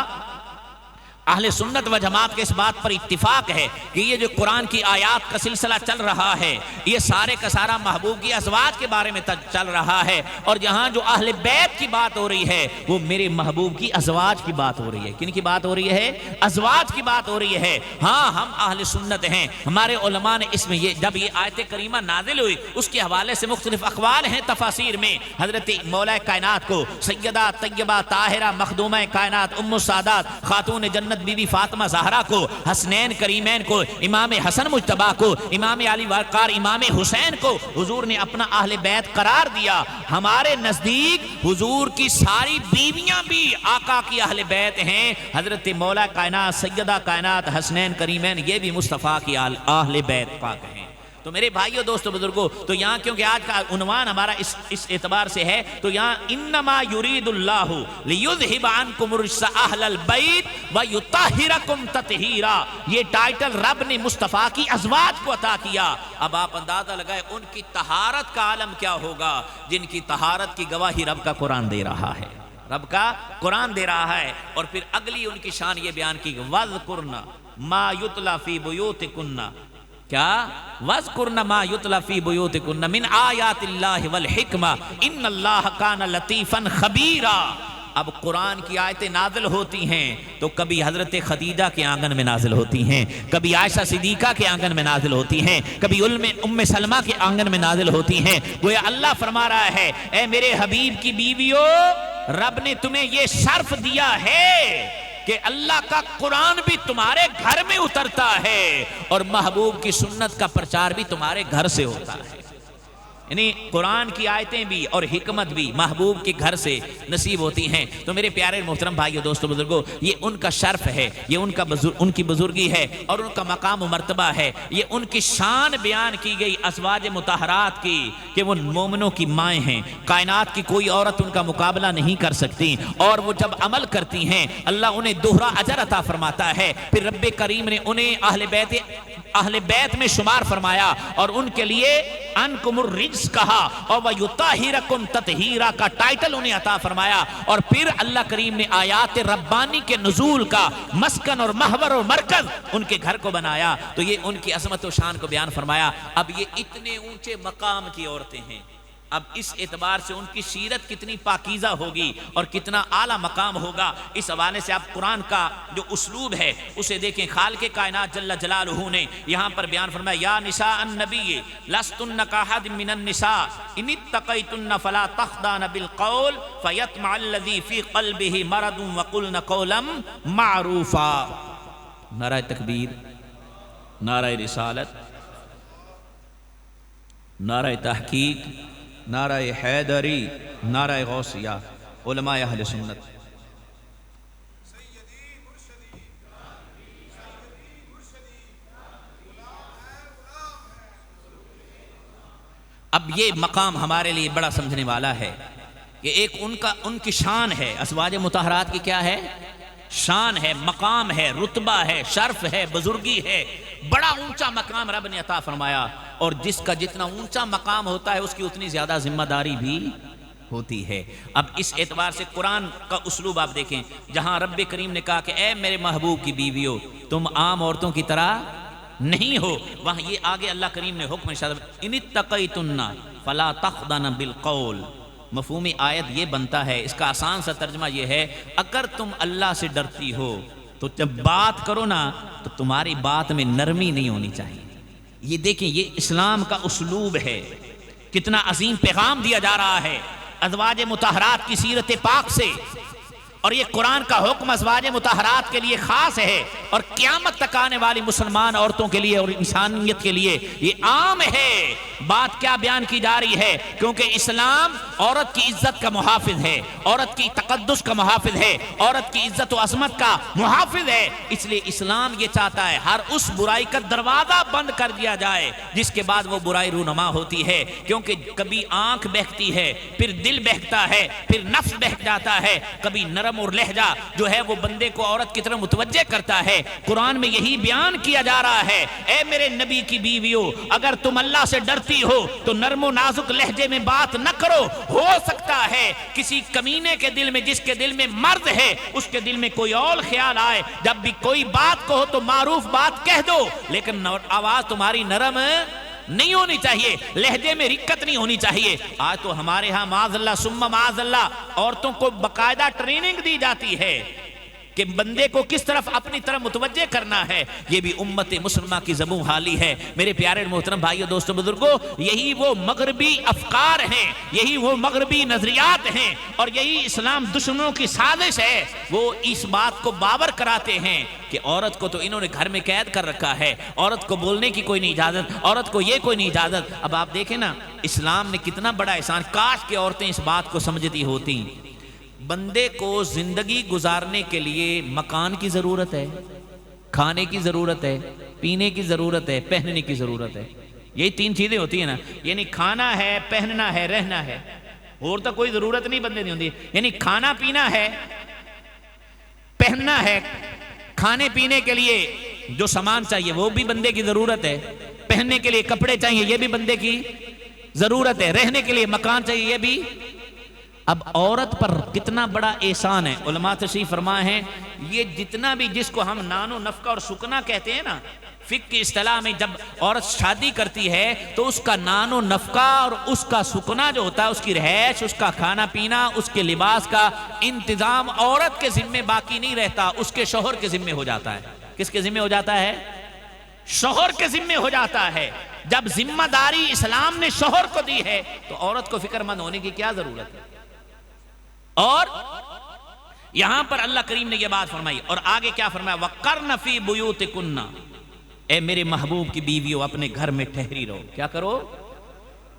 اہل سنت و جماعت کے اس بات پر اتفاق ہے کہ یہ جو قرآن کی آیات کا سلسلہ چل رہا ہے یہ سارے کا سارا محبوب کی ازواج کے بارے میں چل رہا ہے، اور جہاں جو اہل بیت کی بات ہو رہی ہے وہ میرے محبوب کی ازواج کی بات ہو رہی ہے۔ کن کی بات ہو رہی ہے؟ ازواج کی بات ہو رہی ہے۔ ہاں ہم اہل سنت ہیں، ہمارے علماء نے اس میں جب یہ آیت کریمہ نازل ہوئی اس کے حوالے سے مختلف اقوال ہیں تفاسیر میں۔ حضرت مولا کائنات کو سیدہ طیبہ طاہرہ مخدومہ کائنات ام السادات خاتون جنت بی بی فاطمہ زہرا کو، حسنین کریمین کو، امام حسن مجتبیٰ کو، امام علی وقار امام حسین کو حضور نے اپنا اہل بیت قرار دیا۔ ہمارے نزدیک حضور کی ساری بیویاں بھی آقا کی اہل بیت ہیں۔ حضرت مولا کائنات سیدہ کائنات حسنین کریمین یہ بھی مصطفیٰ کی اہل بیت پاک ہیں۔ تو میرے بھائیو دوستو بزرگو، تو یہاں کیونکہ آج کا عنوان ہمارا اس اعتبار سے ہے، تو یہاں انما یرید اللہ لیذھب عنکم الرجس اہل البیت ویطہرکم تطہیرا، یہ ٹائٹل رب نے مصطفیٰ کی ازواج کو عطا کیا۔ اب آپ اندازہ لگائے ان کی طہارت کا عالم کیا ہوگا، جن کی طہارت کی گواہی رب کا قرآن دے رہا ہے، رب کا قرآن دے رہا ہے۔ اور پھر اگلی ان کی شان یہ بیان کی وَاذْكُرْنَ مَا يُتْلَى فِي بُيُوتِكُنَّ، کیا؟ وَاذْكُرْنَ مَا يُتْلَى فِي بُيُوتِكُنَّ مِنْ آیَاتِ اللَّهِ وَالْحِکْمَةِ إِنَّ اللَّهَ كَانَ لَطِیفًا خَبِیرًا۔ اب قرآن کی آیتیں نازل ہوتی ہیں تو کبھی حضرت خدیجہ کے آنگن میں نازل ہوتی ہیں، کبھی عائشہ صدیقہ کے آنگن میں نازل ہوتی ہیں، کبھی ام سلمہ کے آنگن میں نازل ہوتی ہیں۔ گویا اللہ فرما رہا ہے اے میرے حبیب کی بیویوں رب نے تمہیں یہ شرف دیا ہے کہ اللہ کا قرآن بھی تمہارے گھر میں اترتا ہے اور محبوب کی سنت کا پرچار بھی تمہارے گھر سے ہوتا ہے۔ یعنی قرآن کی آیتیں بھی اور حکمت بھی محبوب کے گھر سے نصیب ہوتی ہیں۔ تو میرے پیارے محترم بھائیو دوستو بزرگو، یہ ان کا شرف ہے، یہ ان کی بزرگی ہے اور ان کا مقام و مرتبہ ہے، یہ ان کی شان بیان کی گئی ازواج مطہرات کی کہ وہ مومنوں کی مائیں ہیں، کائنات کی کوئی عورت ان کا مقابلہ نہیں کر سکتی، اور وہ جب عمل کرتی ہیں اللہ انہیں دوہرا اجر عطا فرماتا ہے۔ پھر رب کریم نے انہیں اہل بیت میں شمار فرمایا اور ان کے لیے انکم الرجس کہا اور وَیُطَہِرَکُمْ تَطْہِیرًا کا ٹائٹل انہیں عطا فرمایا، اور پھر اللہ کریم نے آیات ربانی کے نزول کا مسکن اور محور اور مرکز ان کے گھر کو بنایا۔ تو یہ ان کی عظمت و شان کو بیان فرمایا۔ اب یہ اتنے اونچے مقام کی عورتیں ہیں، اب اس اعتبار سے ان کی سیرت کتنی پاکیزہ ہوگی اور کتنا اعلیٰ مقام ہوگا، اس حوالے سے آپ قرآن کا جو اسلوب ہے اسے دیکھیں۔ خالق کائنات جل جلالہ نے یہاں پر بیان فرمایا یا نساء النبی لستن کاحد من النساء ان اتقیتن فلا تخضعن بالقول فیطمع الذی فی قلبہ مرض وقلن قولا معروفا۔ نعرہ تکبیر، نعرہ رسالت۔ نعرہ تحقیق، نعرہ حیدری، نعرہ غوثیہ، علماء اہل سنت۔ اب یہ مقام ہمارے لیے بڑا سمجھنے والا ہے کہ ایک ان کی شان ہے، ازواج مطہرات کی کیا ہے؟ شان ہے، مقام ہے، رتبہ ہے، شرف ہے، بزرگی ہے، بڑا اونچا مقام رب نے عطا فرمایا، اور جس کا جتنا اونچا مقام ہوتا ہے اس کی اتنی زیادہ ذمہ داری بھی ہوتی ہے۔ اب اس اعتبار سے قرآن کا اسلوب آپ دیکھیں، جہاں رب کریم نے کہا کہ اے میرے محبوب کی بیویو تم عام عورتوں کی طرح نہیں ہو، وہاں یہ آگے اللہ کریم نے حکم ارشاد ان اتقیتن فلا تخضعن بالقول۔ مفہومی آیت یہ بنتا ہے، اس کا آسان سا ترجمہ یہ ہے، اگر تم اللہ سے ڈرتی ہو تو جب بات کرو نا تو تمہاری بات میں نرمی نہیں ہونی چاہیے۔ یہ دیکھیں، یہ اسلام کا اسلوب ہے، کتنا عظیم پیغام دیا جا رہا ہے ازواج مطہرات کی سیرت پاک سے، اور یہ قرآن کا حکم ازواج مطہرات کے لیے خاص ہے، اور قیامت تک آنے والی مسلمان عورتوں کے لیے اور انسانیت کے لیے یہ عام ہے۔ بات کیا بیان کی جا رہی ہے؟ کیونکہ اسلام عورت کی عزت کا محافظ ہے، عورت کی تقدس کا محافظ ہے، عورت کی عزت و عظمت کا محافظ ہے، اس لیے اسلام یہ چاہتا ہے ہر اس برائی کا دروازہ بند کر دیا جائے جس کے بعد وہ برائی رونما ہوتی ہے، کیونکہ کبھی آنکھ بہکتی ہے، پھر دل بہکتا ہے، پھر نفس بہک جاتا ہے، کبھی نرم اور لہجہ جو ہے وہ بندے کو عورت کی طرف متوجہ کرتا ہے۔ قرآن میں یہی بیان کیا جا رہا ہے، اے میرے نبی کی بیویو اگر تم اللہ سے ڈرتی ہو تو نرم و نازک لہجے میں بات نہ کرو۔ ہو سکتا ہے کسی کمینے کے دل میں، جس کے دل میں مرد ہے، اس کے دل میں کوئی اور خیال آئے، جب بھی کوئی بات کہو تو معروف بات کہہ دو، لیکن آواز تمہاری نرم نہیں ہونی چاہیے، لہجے میں رکت نہیں ہونی چاہیے۔ آج تو ہمارے ہاں معاذ اللہ ثم معاذ اللہ عورتوں کو باقاعدہ ٹریننگ دی جاتی ہے کہ بندے کو کس طرف اپنی طرف متوجہ کرنا ہے۔ یہ بھی امت مسلمہ کی زبوں حالی ہے۔ میرے پیارے محترم بھائیو، دوستو، بزرگوں، یہی وہ مغربی افکار ہیں، یہی وہ مغربی نظریات ہیں، اور یہی اسلام دشمنوں کی سازش ہے۔ وہ اس بات کو باور کراتے ہیں کہ عورت کو تو انہوں نے گھر میں قید کر رکھا ہے، عورت کو بولنے کی کوئی نہیں اجازت، عورت کو یہ کوئی نہیں اجازت۔ اب آپ دیکھیں نا، اسلام نے کتنا بڑا احسان، کاش کہ عورتیں اس بات کو سمجھتی ہوتی۔ بندے کو زندگی گزارنے کے لیے مکان کی ضرورت ہے، کھانے کی ضرورت ہے، پینے کی ضرورت ہے، پہننے کی ضرورت ہے۔ یہی تین چیزیں ہوتی ہیں نا، یعنی کھانا ہے، پہننا ہے، رہنا ہے، اور تو کوئی ضرورت نہیں بندے نہیں ہوتی۔ یعنی کھانا پینا ہے، پہننا ہے، کھانے پینے کے لیے جو سامان چاہیے وہ بھی بندے کی ضرورت ہے، پہننے کے لیے کپڑے چاہیے یہ بھی بندے کی ضرورت ہے، رہنے کے لیے مکان چاہیے یہ بھی۔ اب عورت پر کتنا بڑا احسان ہے، علماء تشریف فرما ہے، یہ جتنا بھی جس کو ہم نان و نفقہ اور سکنا کہتے ہیں نا، فقہ کی اصطلاح میں جب عورت شادی کرتی ہے تو اس کا نان و نفقہ اور اس کا سکنا جو ہوتا ہے، اس کی رہائش، اس کا کھانا پینا، اس کے لباس کا انتظام عورت کے ذمے باقی نہیں رہتا، اس کے شوہر کے ذمے ہو جاتا ہے۔ کس کے ذمے ہو جاتا ہے؟ شوہر کے ذمے ہو جاتا ہے۔ جب ذمہ داری اسلام نے شوہر کو دی ہے تو عورت کو فکر مند ہونے کی کیا ضرورت ہے؟ اور یہاں پر اللہ کریم نے یہ بات فرمائی، اور آگے کیا فرمایا؟ وَقَرْنَ فِي بُيُوتِكُنَّ، اے میرے محبوب کی بیویوں اپنے گھر میں ٹھہری رہو۔ کیا کرو؟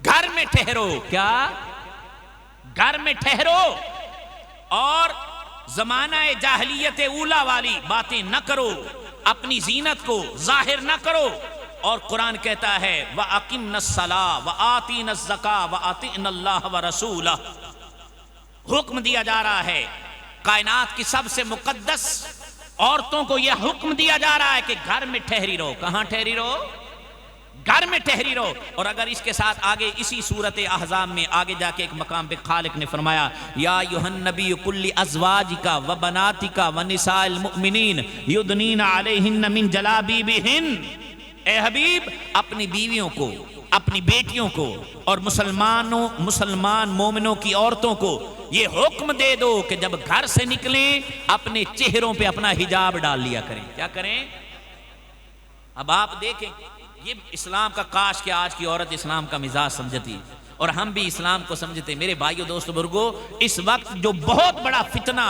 گھر میں ٹھہرو۔ کیا؟ گھر میں ٹھہرو، اور زمانہ جاہلیت اولا والی باتیں نہ کرو، اپنی زینت کو ظاہر نہ کرو۔ اور قرآن کہتا ہے وَأَقِمْنَ الصَّلَاةَ وَآتِينَ الزَّكَاةَ وَأَطِعْنَ اللَّهَ وَرَسُولَهُ۔ حکم دیا جا رہا ہے، کائنات کی سب سے مقدس عورتوں کو یہ حکم دیا جا رہا ہے کہ گھر میں ٹھہری رہو۔ کہاں ٹھہری رہو؟ گھر میں ٹھہری رہو۔ اور اگر اس کے ساتھ آگے اسی صورت احزاب میں آگے جا کے ایک مقام پہ خالق نے فرمایا یا ایھا النبی قل لازواجک وبناتک ونساء المؤمنین یدنین علیہن من جلابیبہن، اے حبیب اپنی بیویوں کو، اپنی بیٹیوں کو اور مسلمان مومنوں کی عورتوں کو یہ حکم دے دو کہ جب گھر سے نکلیں اپنے چہروں پہ اپنا حجاب ڈال لیا کریں۔ کیا کریں؟ اب آپ دیکھیں، یہ اسلام کا، کاش کہ آج کی عورت اسلام کا مزاج سمجھتی اور ہم بھی اسلام کو سمجھتے۔ میرے بھائیو، دوستو، بزرگو، اس وقت جو بہت بڑا فتنہ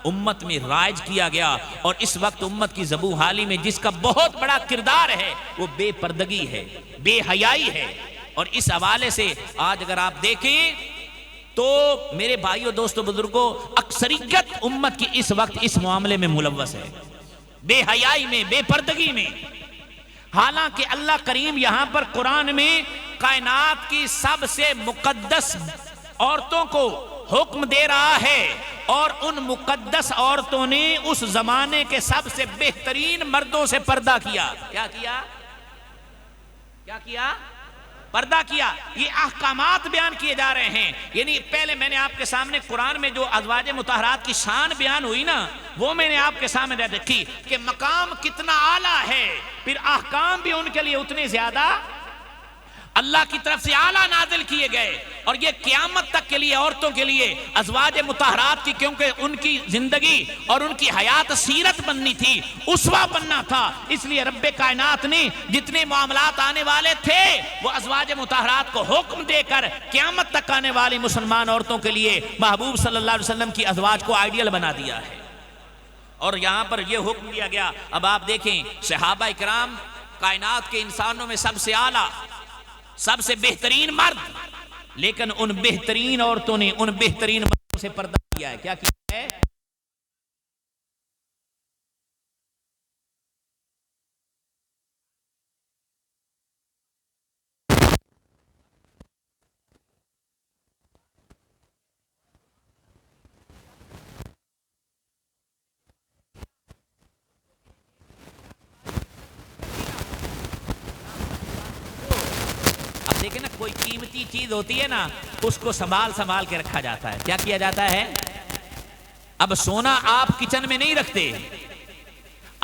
امت میں رائج کیا گیا، اور اس وقت امت کی زبوں حالی میں جس کا بہت بڑا کردار ہے، وہ بے پردگی ہے، بے حیائی ہے۔ اور اس حوالے سے آج اگر آپ دیکھیں تو میرے بھائیوں دوستوں بزرگوں اکثریت امت کی اس وقت اس معاملے میں ملوث ہے، بے حیائی میں، بے پردگی میں۔ حالانکہ اللہ کریم یہاں پر قرآن میں کائنات کی سب سے مقدس عورتوں کو حکم دے رہا ہے، اور ان مقدس عورتوں نے اس زمانے کے سب سے بہترین مردوں سے پردہ کیا۔ کیا کیا؟ کیا کیا؟ پردہ کیا۔ یہ احکامات بیان کیے جا رہے ہیں۔ یعنی پہلے میں نے آپ کے سامنے قرآن میں جو ازواج مطہرات کی شان بیان ہوئی نا، وہ میں نے آپ کے سامنے رکھی کہ مقام کتنا اعلیٰ ہے، پھر احکام بھی ان کے لیے اتنے زیادہ اللہ کی طرف سے اعلیٰ نازل کیے گئے۔ اور یہ قیامت تک کے لیے عورتوں کے لیے ازواج مطہرات کی، کیونکہ ان کی زندگی اور ان کی حیات سیرت بننی تھی، اسوہ بننا تھا، اس لیے رب کائنات نے جتنے معاملات آنے والے تھے وہ ازواج مطہرات کو حکم دے کر قیامت تک آنے والی مسلمان عورتوں کے لیے محبوب صلی اللہ علیہ وسلم کی ازواج کو آئیڈیل بنا دیا ہے۔ اور یہاں پر یہ حکم دیا گیا۔ اب آپ دیکھیں صحابہ اکرام کائنات کے انسانوں میں سب سے اعلیٰ، سب سے بہترین مرد، لیکن ان بہترین عورتوں نے ان بہترین مردوں سے پردہ کیا ہے۔ کیا کیا ہے؟ دیکھیں نا، کوئی قیمتی چیز ہوتی ہے نا، اس کو سنبھال کے رکھا جاتا ہے۔ کیا کیا جاتا ہے؟ اب سونا آپ کچن میں نہیں رکھتے،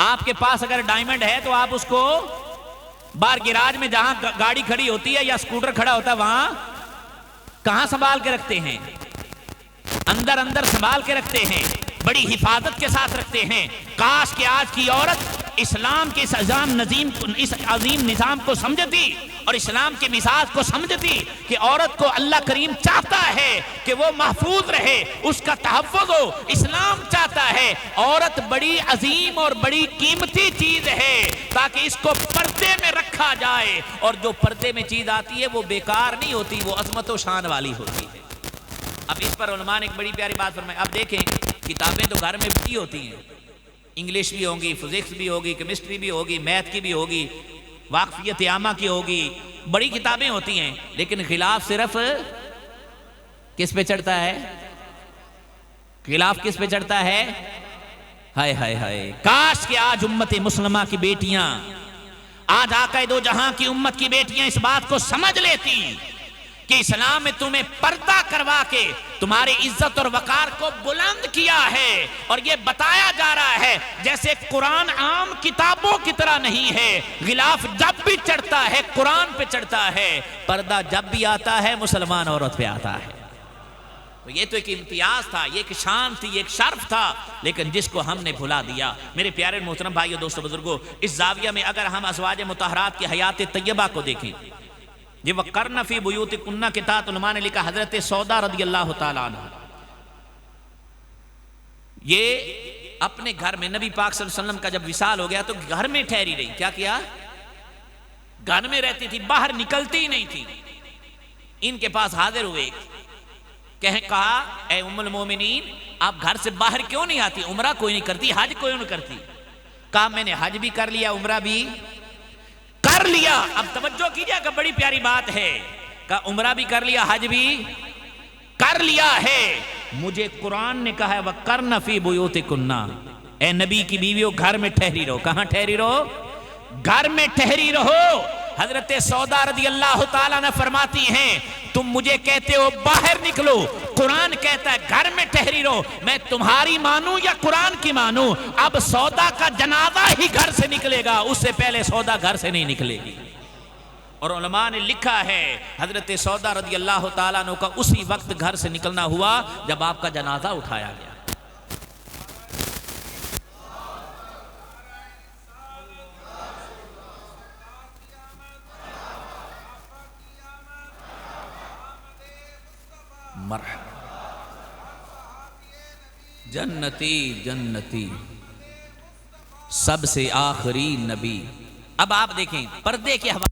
آپ کے پاس اگر ڈائمنڈ ہے تو آپ اس کو باہر گیراج میں جہاں گاڑی کھڑی ہوتی ہے یا اسکوٹر کھڑا ہوتا ہے وہاں کہاں سنبھال کے رکھتے ہیں؟ اندر سنبھال کے رکھتے ہیں، بڑی حفاظت کے ساتھ رکھتے ہیں۔ کاش کہ آج کی عورت اسلام کے اس عظیم نظام کو سمجھتی اور اسلام کے مزاج کو سمجھتی کہ عورت کو اللہ کریم چاہتا ہے کہ وہ محفوظ رہے، اس کا تحفظ ہو، اسلام چاہتا ہے۔ عورت بڑی عظیم اور بڑی قیمتی چیز ہے تاکہ اس کو پردے میں رکھا جائے، اور جو پردے میں چیز آتی ہے وہ بیکار نہیں ہوتی، وہ عظمت و شان والی ہوتی ہے۔ اب اس پر علماء نے ایک بڑی پیاری بات فرمائی۔ اب دیکھیں کتابیں تو گھر میں بھی ہوتی ہیں، انگلش بھی ہوگی، فزکس بھی ہوگی، کیمسٹری بھی ہوگی، میتھ کی بھی ہوگی، واقفیت عامہ کی ہوگی، بڑی کتابیں ہوتی ہیں، لیکن خلاف صرف کس پہ چڑھتا ہے؟ خلاف کس پہ چڑھتا ہے؟ ہائے ہائے ہائے، کاش کہ آج امت مسلمہ کی بیٹیاں، آج آقا دو جہاں کی امت کی بیٹیاں اس بات کو سمجھ لیتی کہ اسلام میں تمہیں پردہ کروا کے تمہاری عزت اور وقار کو بلند کیا ہے، اور یہ بتایا جا رہا ہے جیسے قرآن عام کتابوں کی طرح نہیں ہے، غلاف جب بھی چڑھتا ہے قرآن پہ چڑھتا ہے، پردہ جب بھی آتا ہے مسلمان عورت پہ آتا ہے۔ تو یہ تو ایک امتیاز تھا، یہ ایک شان تھی، یہ ایک شرف تھا، لیکن جس کو ہم نے بھلا دیا۔ میرے پیارے محترم بھائیو دوستو بزرگو، اس زاویہ میں اگر ہم ازواج مطہرات کی حیات طیبہ کو دیکھیں، یہ وَقَرْنَ فِي بُيُوتِكُنَّ کے تحت علماء نے لکھا حضرت سودا رضی اللہ تعالیٰ عنہ، یہ اپنے گھر میں نبی پاک صلی اللہ علیہ وسلم کا جب وصال ہو گیا تو گھر میں ٹھہری رہی۔ کیا کیا؟ گھر میں رہتی تھی، باہر نکلتی ہی نہیں تھی۔ ان کے پاس حاضر ہوئے، کہا اے ام المومنین آپ گھر سے باہر کیوں نہیں آتی؟ عمرہ کوئی نہیں کرتی، حج کوئی نہیں کرتی؟ کہا میں نے حج بھی کر لیا، عمرہ بھی کر لیا۔ اب توجہ کیجئے کہ بڑی پیاری بات ہے، کہ عمرہ بھی کر لیا، حج بھی کر لیا ہے، مجھے قرآن نے کہا ہے وَقَرْنَ فِي بُيُوتِكُنَّ، اے نبی کی بیویوں گھر میں ٹھہری رہو۔ کہاں ٹھہری رہو؟ گھر میں ٹھہری رہو۔ حضرت سودا رضی اللہ تعالیٰ نے فرماتی ہیں تم مجھے کہتے ہو باہر نکلو، قرآن کہتا ہے گھر میں ٹھہری رہو، میں تمہاری مانوں یا قرآن کی مانوں؟ اب سودا کا جنازہ ہی گھر سے نکلے گا، اس سے پہلے سودا گھر سے نہیں نکلے گی۔ اور علماء نے لکھا ہے حضرت سودا رضی اللہ تعالیٰ عنہ کا اسی وقت گھر سے نکلنا ہوا جب آپ کا جنازہ اٹھایا گیا۔ مرحبا جنتی جنتی سب سے آخری نبی۔ اب آپ دیکھیں پردے کے حوالے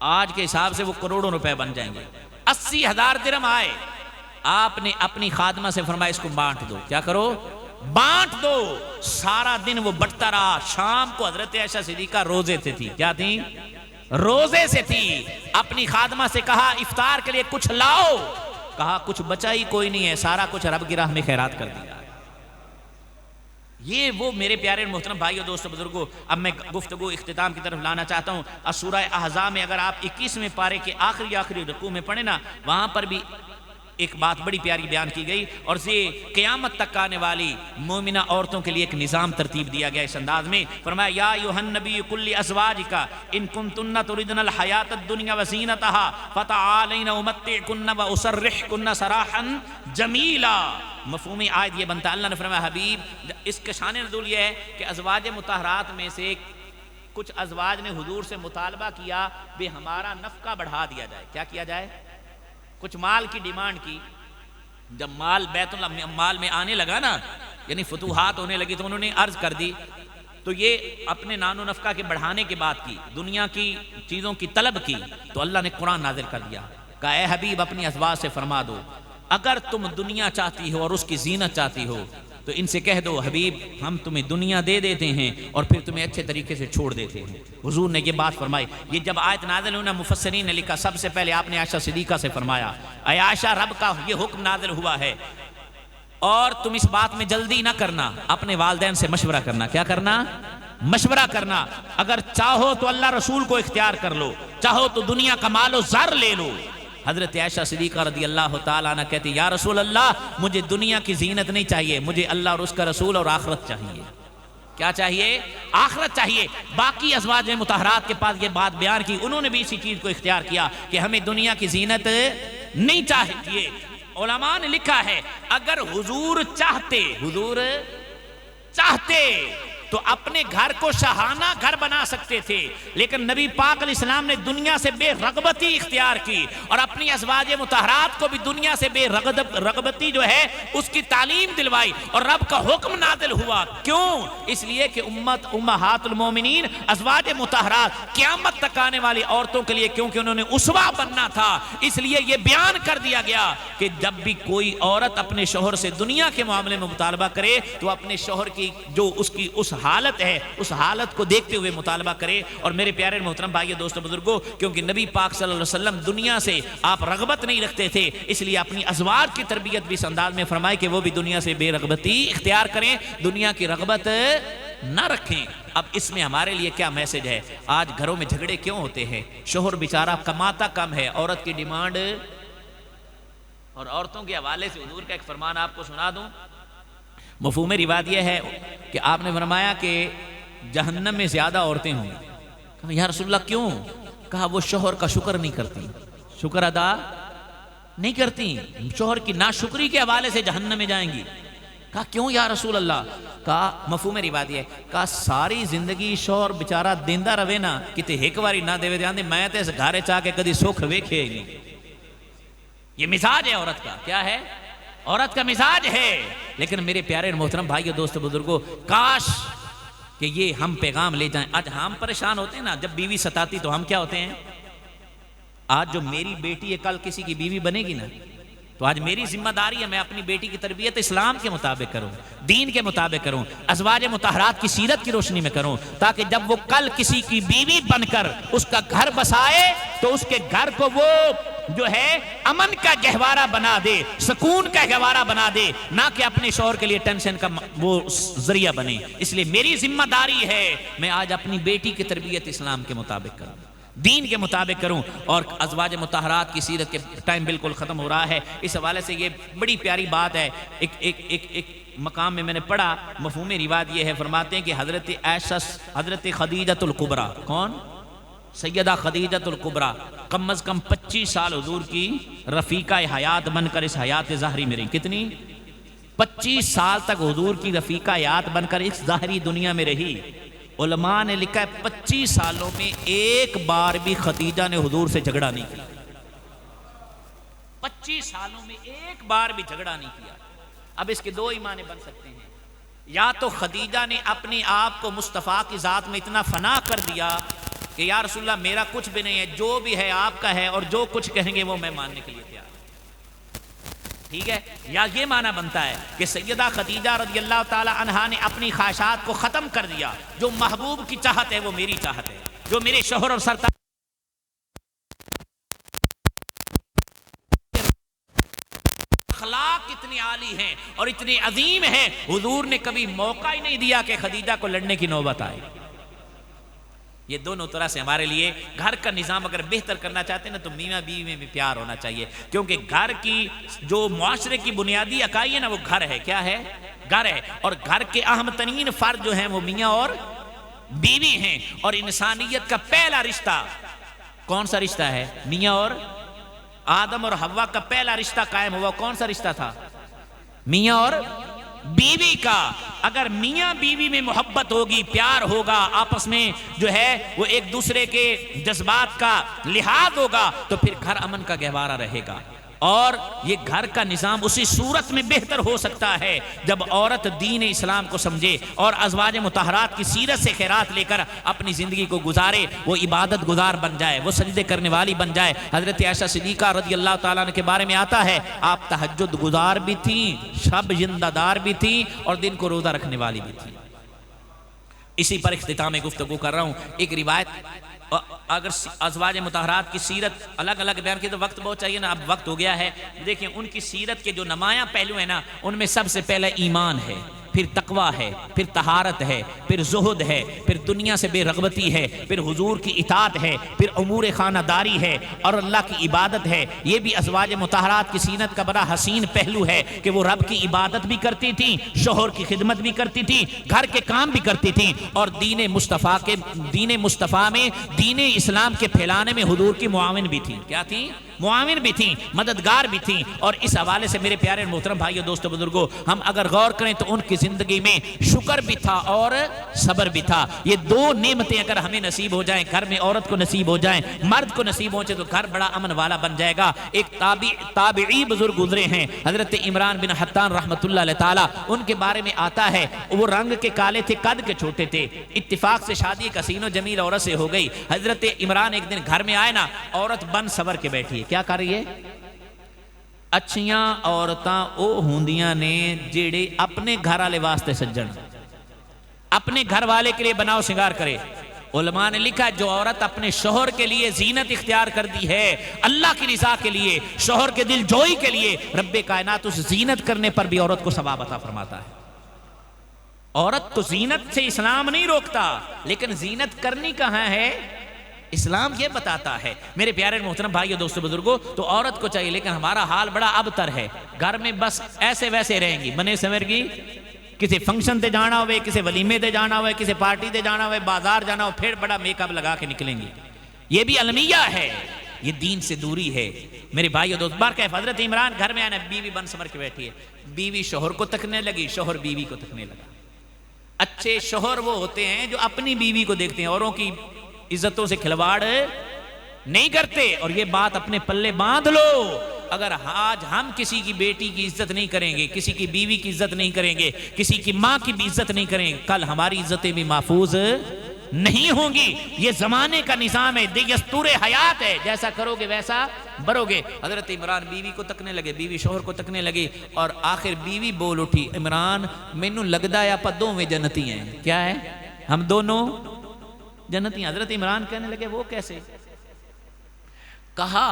آج کے حساب سے وہ کروڑوں روپے بن جائیں گے. 80,000 درہم آئے. آپ نے اپنی خادمہ سے فرمایا اس کو بانٹ دو. کیا کرو؟ بانٹ دو. سارا دن وہ بٹتا رہا. شام کو حضرت عائشہ صدیقہ روزے سے تھی. کیا تھی؟ روزے سے تھی. اپنی خادمہ سے کہا افطار کے لیے کچھ لاؤ. کہا کچھ بچا ہی کوئی نہیں ہے، سارا کچھ رب کی راہ میں خیرات کر دیا. یہ وہ میرے پیارے محترم بھائیو دوستو بزرگو، اب میں گفتگو اختتام کی طرف لانا چاہتا ہوں. سورہ احزاب میں اگر آپ 21ویں پارے کے آخری رکوع میں پڑھیں نا، وہاں پر بھی ایک بات بڑی پیاری بیان کی گئی، اور یہ قیامت تک آنے والی مومنہ عورتوں کے لیے ایک نظام ترتیب دیا گیا اس انداز میں. فرمایا یا ایھا النبی قل لازواجک ان کنتن تردن الحیاۃ الدنیا وزینتها فتعالین امتعکن واسرحکن سراحا جمیلا. مفہوم آیت یہ بنتا، اللہ نے فرمایا حبیب اس کے شان نزول یہ ہے کہ ازواج مطہرات میں سے کچھ ازواج نے حضور سے مطالبہ کیا بے ہمارا نفقہ بڑھا دیا جائے. کیا کیا جائے؟ کچھ مال کی ڈیمانڈ کی. جب مال بیت اللہ مال میں آنے لگا نا، یعنی فتوحات ہونے لگی، تو انہوں نے عرض کر دی. تو یہ اپنے نان و نفقہ کے بڑھانے کے بعد کی، دنیا کی چیزوں کی طلب کی، تو اللہ نے قرآن نازل کر دیا. کہا اے حبیب اپنی ازواج سے فرما دو اگر تم دنیا چاہتی ہو اور اس کی زینت چاہتی ہو تو ان سے کہہ دو حبیب ہم تمہیں دنیا دے دیتے ہیں اور پھر تمہیں اچھے طریقے سے چھوڑ دیتے ہیں. حضور نے یہ بات فرمائی. یہ جب آیت نازل ہونا، مفسرین نے لکھا سب سے پہلے آپ نے عائشہ صدیقہ سے فرمایا اے عائشہ رب کا یہ حکم نازل ہوا ہے اور تم اس بات میں جلدی نہ کرنا، اپنے والدین سے مشورہ کرنا. کیا کرنا؟ مشورہ کرنا. اگر چاہو تو اللہ رسول کو اختیار کر لو، چاہو تو دنیا کا مال و زر لے لو. حضرت عائشہ صدیقہ رضی اللہ تعالیٰ عنہ کہتی یا رسول اللہ مجھے دنیا کی زینت نہیں چاہیے، مجھے اللہ اور اس کا رسول اور آخرت چاہیے. کیا چاہیے؟ آخرت چاہیے. باقی ازواج مطہرات کے پاس یہ بات بیان کی، انہوں نے بھی اسی چیز کو اختیار کیا کہ ہمیں دنیا کی زینت نہیں چاہیے. علماء نے لکھا ہے اگر حضور چاہتے تو اپنے گھر کو شاہانہ گھر بنا سکتے تھے، لیکن نبی پاک علیہ السلام نے دنیا سے بے رغبتی اختیار کی اور اپنی ازواج مطہرات کو بھی دنیا سے بے رغبتی جو ہے اس کی تعلیم دلوائی اور رب کا حکم نازل ہوا. کیوں؟ اس لیے کہ امہات المومنین ازواج مطہرات قیامت تک آنے والی عورتوں کے لیے، کیونکہ انہوں نے اسوہ بننا تھا، اس لیے یہ بیان کر دیا گیا کہ جب بھی کوئی عورت اپنے شوہر سے دنیا کے معاملے میں مطالبہ کرے تو اپنے شوہر کی جو اس حالت ہے اس حالت کو دیکھتے ہوئے مطالبہ کرے. اور میرے پیارے محترم بھائیو دوستو بزرگو، کیونکہ نبی پاک صلی اللہ علیہ وسلم دنیا سے آپ رغبت نہیں رکھتے تھے، اس لیے اپنی ازواج کی تربیت بھی اس انداز میں فرمائے کہ وہ بھی دنیا سے بے رغبتی اختیار کریں، دنیا کی رغبت نہ رکھیں. اب اس میں ہمارے لیے کیا میسج ہے؟ آج گھروں میں جھگڑے کیوں ہوتے ہیں؟ شوہر بیچارہ کماتا کم ہے، عورت کی ڈیمانڈ. اور عورتوں کے حوالے سے حضور کا ایک فرمان آپ کو سنا دوں. مفہوم روایت یہ ہے کہ آپ نے فرمایا کہ جہنم میں زیادہ عورتیں ہوں. کہا یا رسول اللہ کیوں؟ کہا وہ شوہر کا شکر نہیں کرتی، شکر ادا نہیں کرتی، شوہر کی ناشکری کے حوالے سے جہنم میں جائیں گی. کہا کیوں یا رسول اللہ؟ کہا مفہوم روایت ہے، کہا ساری زندگی شوہر بیچارہ دیندہ رہے نا، کتے ایک باری نہ دے دے میں تے اس گھارے چاہ کے کدی سکھ ویکھے ہی نہیں. یہ مزاج ہے عورت کا. کیا ہے؟ عورت کا مزاج ہے. لیکن میرے پیارے محترم بھائیو دوستو بزرگو، کاش کہ یہ ہم پیغام لے جائیں. آج ہم پریشان ہوتے ہیں نا، جب بیوی ستاتی تو ہم کیا ہوتے ہیں؟ آج جو میری بیٹی ہے کل کسی کی بیوی بنے گی نا، تو آج میری ذمہ داری ہے میں اپنی بیٹی کی تربیت اسلام کے مطابق کروں، دین کے مطابق کروں، ازواج مطہرات کی سیرت کی روشنی میں کروں، تاکہ جب وہ کل کسی کی بیوی بن کر اس کا گھر بسائے تو اس کے گھر کو وہ جو ہے امن کا گہوارہ بنا دے، سکون کا گہوارہ بنا دے، نہ کہ اپنے شوہر کے لیے ٹینشن کا وہ ذریعہ بنے. اس لیے میری ذمہ داری ہے میں آج اپنی بیٹی کی تربیت اسلام کے مطابق کروں، دین کے مطابق کروں. اور ازواج مطہرات کی سیرت کے ٹائم بالکل ختم ہو رہا ہے، اس حوالے سے یہ بڑی پیاری بات ہے. ایک مقام میں نے پڑھا، مفہوم روایت یہ ہے، فرماتے ہیں کہ حضرت عائشہ، حضرت خدیجہ الکبریٰ، کون؟ سیدہ خدیجہ الکبریٰ کم از کم 25 سال حضور کی رفیقہ حیات بن کر اس حیات ظاہری میں رہی. کتنی؟ 25 سال تک حضور کی رفیقہ حیات بن کر اس ظاہری دنیا میں رہی. علماء نے لکھا ہے 25 سالوں میں ایک بار بھی خدیجہ نے حضور سے جھگڑا نہیں کیا. 25 سالوں میں ایک بار بھی جھگڑا نہیں کیا. اب اس کے دو ہی معنی بن سکتے ہیں، یا تو خدیجہ نے اپنے آپ کو مصطفیٰ کی ذات میں اتنا فنا کر دیا کہ یا رسول اللہ میرا کچھ بھی نہیں ہے، جو بھی ہے آپ کا ہے، اور جو کچھ کہیں گے وہ میں ماننے کے لیے تیار ہوں۔ ٹھیک ہے، یا یہ معنی بنتا ہے کہ سیدہ خدیجہ رضی اللہ تعالی عنہا نے اپنی خواہشات کو ختم کر دیا، جو محبوب کی چاہت ہے وہ میری چاہت ہے، جو میرے شوہر اور سرتاج اخلاق اتنی عالی ہیں اور اتنی عظیم ہیں، حضور نے کبھی موقع ہی نہیں دیا کہ خدیجہ کو لڑنے کی نوبت آئے۔ یہ دونوں طرح سے ہمارے لیے گھر کا نظام اگر بہتر کرنا چاہتے ہیں نا تو میاں بیوی میں بھی پیار ہونا چاہیے، کیونکہ گھر کی جو معاشرے کی بنیادی اکائی ہے نا وہ گھر ہے۔ کیا ہے؟ گھر ہے، اور گھر کے اہم ترین فرد جو ہیں وہ میاں اور بیوی ہیں، اور انسانیت کا پہلا رشتہ کون سا رشتہ ہے؟ میاں اور آدم اور حوا کا پہلا رشتہ قائم ہوا کون سا رشتہ تھا؟ میاں اور بیوی کا۔ اگر میاں بیوی میں محبت ہوگی، پیار ہوگا، آپس میں جو ہے وہ ایک دوسرے کے جذبات کا لحاظ ہوگا تو پھر گھر امن کا گہوارہ رہے گا، اور یہ گھر کا نظام اسی صورت میں بہتر ہو سکتا ہے جب عورت دین اسلام کو سمجھے اور ازواج مطہرات کی سیرت سے خیرات لے کر اپنی زندگی کو گزارے، وہ عبادت گزار بن جائے، وہ سجدے کرنے والی بن جائے۔ حضرت عائشہ صدیقہ رضی اللہ تعالیٰ عنہ کے بارے میں آتا ہے آپ تہجد گزار بھی تھیں، شب زندہ دار بھی تھیں، اور دن کو روزہ رکھنے والی بھی تھیں۔ اسی پر اختتام گفتگو کر رہا ہوں۔ ایک روایت، اگر ازواج مطہرات کی سیرت الگ الگ بیان کی تو وقت بہت چاہیے نا، اب وقت ہو گیا ہے۔ دیکھیں ان کی سیرت کے جو نمایاں پہلو ہیں نا، ان میں سب سے پہلے ایمان ہے، پھر تقوی ہے، پھر طہارت ہے، پھر زہد ہے، پھر دنیا سے بے رغبتی ہے، پھر حضور کی اطاعت ہے، پھر امور خانہ داری ہے، اور اللہ کی عبادت ہے۔ یہ بھی ازواج مطہرات کی سیرت کا بڑا حسین پہلو ہے کہ وہ رب کی عبادت بھی کرتی تھیں، شوہر کی خدمت بھی کرتی تھیں، گھر کے کام بھی کرتی تھیں، اور دین مصطفیٰ میں دین اسلام کے پھیلانے میں حضور کی معاون بھی تھیں۔ کیا تھیں؟ معاون بھی تھیں، مددگار بھی تھیں۔ اور اس حوالے سے میرے پیارے محترم بھائیو، دوستو، بزرگوں، ہم اگر غور کریں تو ان کی زندگی میں شکر بھی تھا اور صبر بھی تھا۔ یہ دو نعمتیں اگر ہمیں نصیب ہو جائیں، گھر میں عورت کو نصیب ہو جائیں، مرد کو نصیب ہو جائے، تو گھر بڑا امن والا بن جائے گا۔ ایک تابعی بزرگ گزرے ہیں حضرت عمران بن حطان رحمۃ اللہ علیہ تعالی، ان کے بارے میں آتا ہے وہ رنگ کے کالے تھے، قد کے چھوٹے تھے، اتفاق سے شادی ایک حسین و جمیل عورت سے ہو گئی۔ حضرت عمران ایک دن گھر میں آئے نا، عورت بن سور کے بیٹھی ہے۔ کیا کر رہی ہے؟ اچھیاں عورتاں او ہوندیاں نے جیڑے اپنے گھر والے واسطے سجن، اپنے گھر والے کے لیے بناؤ سنگار کرے۔ علماء نے لکھا جو عورت اپنے شوہر کے لیے زینت اختیار کرتی ہے، اللہ کی رضا کے لیے، شوہر کے دل جوئی کے لیے، رب کائنات اس زینت کرنے پر بھی عورت کو ثواب عطا فرماتا ہے۔ عورت کو زینت سے اسلام نہیں روکتا، لیکن زینت کرنی کہاں ہے اسلام یہ بتاتا ہے۔ میرے پیارے محترم بھائیو، دوستو، بزرگوں، تو عورت کو چاہیے، لیکن ہمارا حال بڑا ابتر ہے، گھر میں بس ایسے ویسے رہیں گی، بنے سمر گی، کسی فنکشن تے جانا ہوئے، کسی ولیمے تے جانا ہوئے، کسی پارٹی تے جانا ہوئے، بازار جانا ہو، پھر بڑا میک اپ لگا کے نکلیں گی۔ یہ بھی المیہ ہے، یہ دین سے دوری ہے۔ میرے بھائیو دوست، بار کہ حضرت عمران گھر میں آنا، بیوی بن سمر کے بیٹھی ہے، بیوی شوہر کو تکنے لگی، شوہر بیوی کو تکنے لگا۔ اچھے شوہر وہ ہوتے ہیں جو اپنی بیوی کو دیکھتے ہیں، اوروں کی عزتوں سے کھلواڑ نہیں کرتے۔ اور یہ بات اپنے پلے باندھ لو، اگر آج ہم کسی کی بیٹی کی عزت نہیں کریں گے، کسی کی بیوی کی عزت نہیں کریں گے، کسی کی ماں کی بھی عزت نہیں کریں گے، کل ہماری عزتیں بھی محفوظ نہیں ہوں گی۔ یہ زمانے کا نظام ہے، دستور حیات ہے، جیسا کرو گے ویسا برو گے۔ حضرت عمران بیوی کو تکنے لگے، بیوی شوہر کو تکنے لگی، اور آخر بیوی بول اٹھی، عمران مینوں لگدا ہے آپاں دوویں جنتی ہیں۔ کیا ہے؟ ہم دونوں جنتی۔ حضرت عمران کہنے لگے وہ کیسے؟ کہا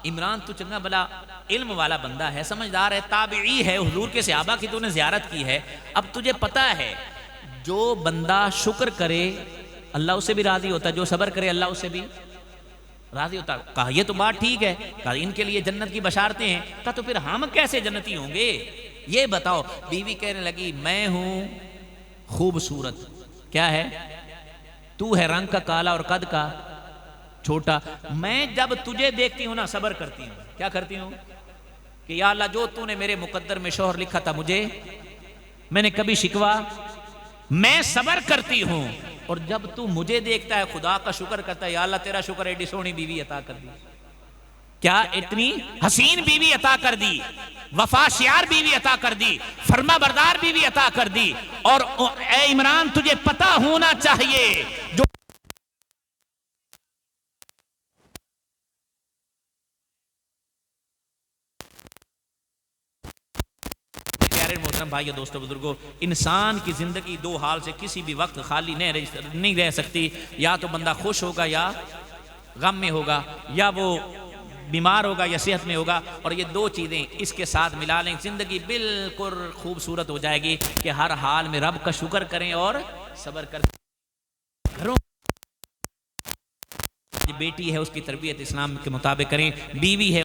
عمران تو چنگا بلا علم والا بندہ ہے، سمجھدار ہے، تابعی ہے، حضور کے صحابہ کی تو نے زیارت کی ہے، اب تجھے پتا ہے جو بندہ شکر کرے اللہ اس سے بھی راضی ہوتا ہے، جو صبر کرے اللہ اس سے بھی راضی ہوتا ہے۔ کہا یہ تو بات ٹھیک ہے، کہا ان کے لیے جنت کی بشارتیں ہیں، کہا تو پھر ہم کیسے جنتی ہوں گے یہ بتاؤ۔ بیوی کہنے لگی میں ہوں خوبصورت، کیا ہے؟ تو ہے رنگ کا کالا اور قد کا چھوٹا، میں جب تجھے دیکھتی ہوں نا صبر کرتی ہوں۔ کیا کرتی ہوں؟ کہ یا اللہ جو تو نے میرے مقدر میں شوہر لکھا تھا مجھے، میں نے کبھی شکوا، میں صبر کرتی ہوں، اور جب تو مجھے دیکھتا ہے خدا کا شکر کرتا ہے، یا اللہ تیرا شکر ایڈی سونی بیوی عطا کر دی، کیا اتنی حسین بیوی عطا کر دی، وفا شیار بیوی عطا کر دی، فرما بردار بیوی عطا کر دی۔ اور اے عمران تجھے پتا ہونا چاہیے جو محترم بھائیو دوستو بزرگوں، انسان کی زندگی دو حال سے کسی بھی وقت خالی نہیں رہ سکتی. یا تو بندہ خوش ہوگا یا غم میں ہوگا، یا وہ بیمار ہوگا یا صحت میں ہوگا. اور یہ دو چیزیں اس کے ساتھ ملا لیں، زندگی بالکل خوبصورت ہو جائے گی کہ ہر حال میں رب کا شکر کریں اور صبر کریں. گھروں بیٹی ہے اس کی تربیت اسلام کے مطابق کریں، بیوی ہے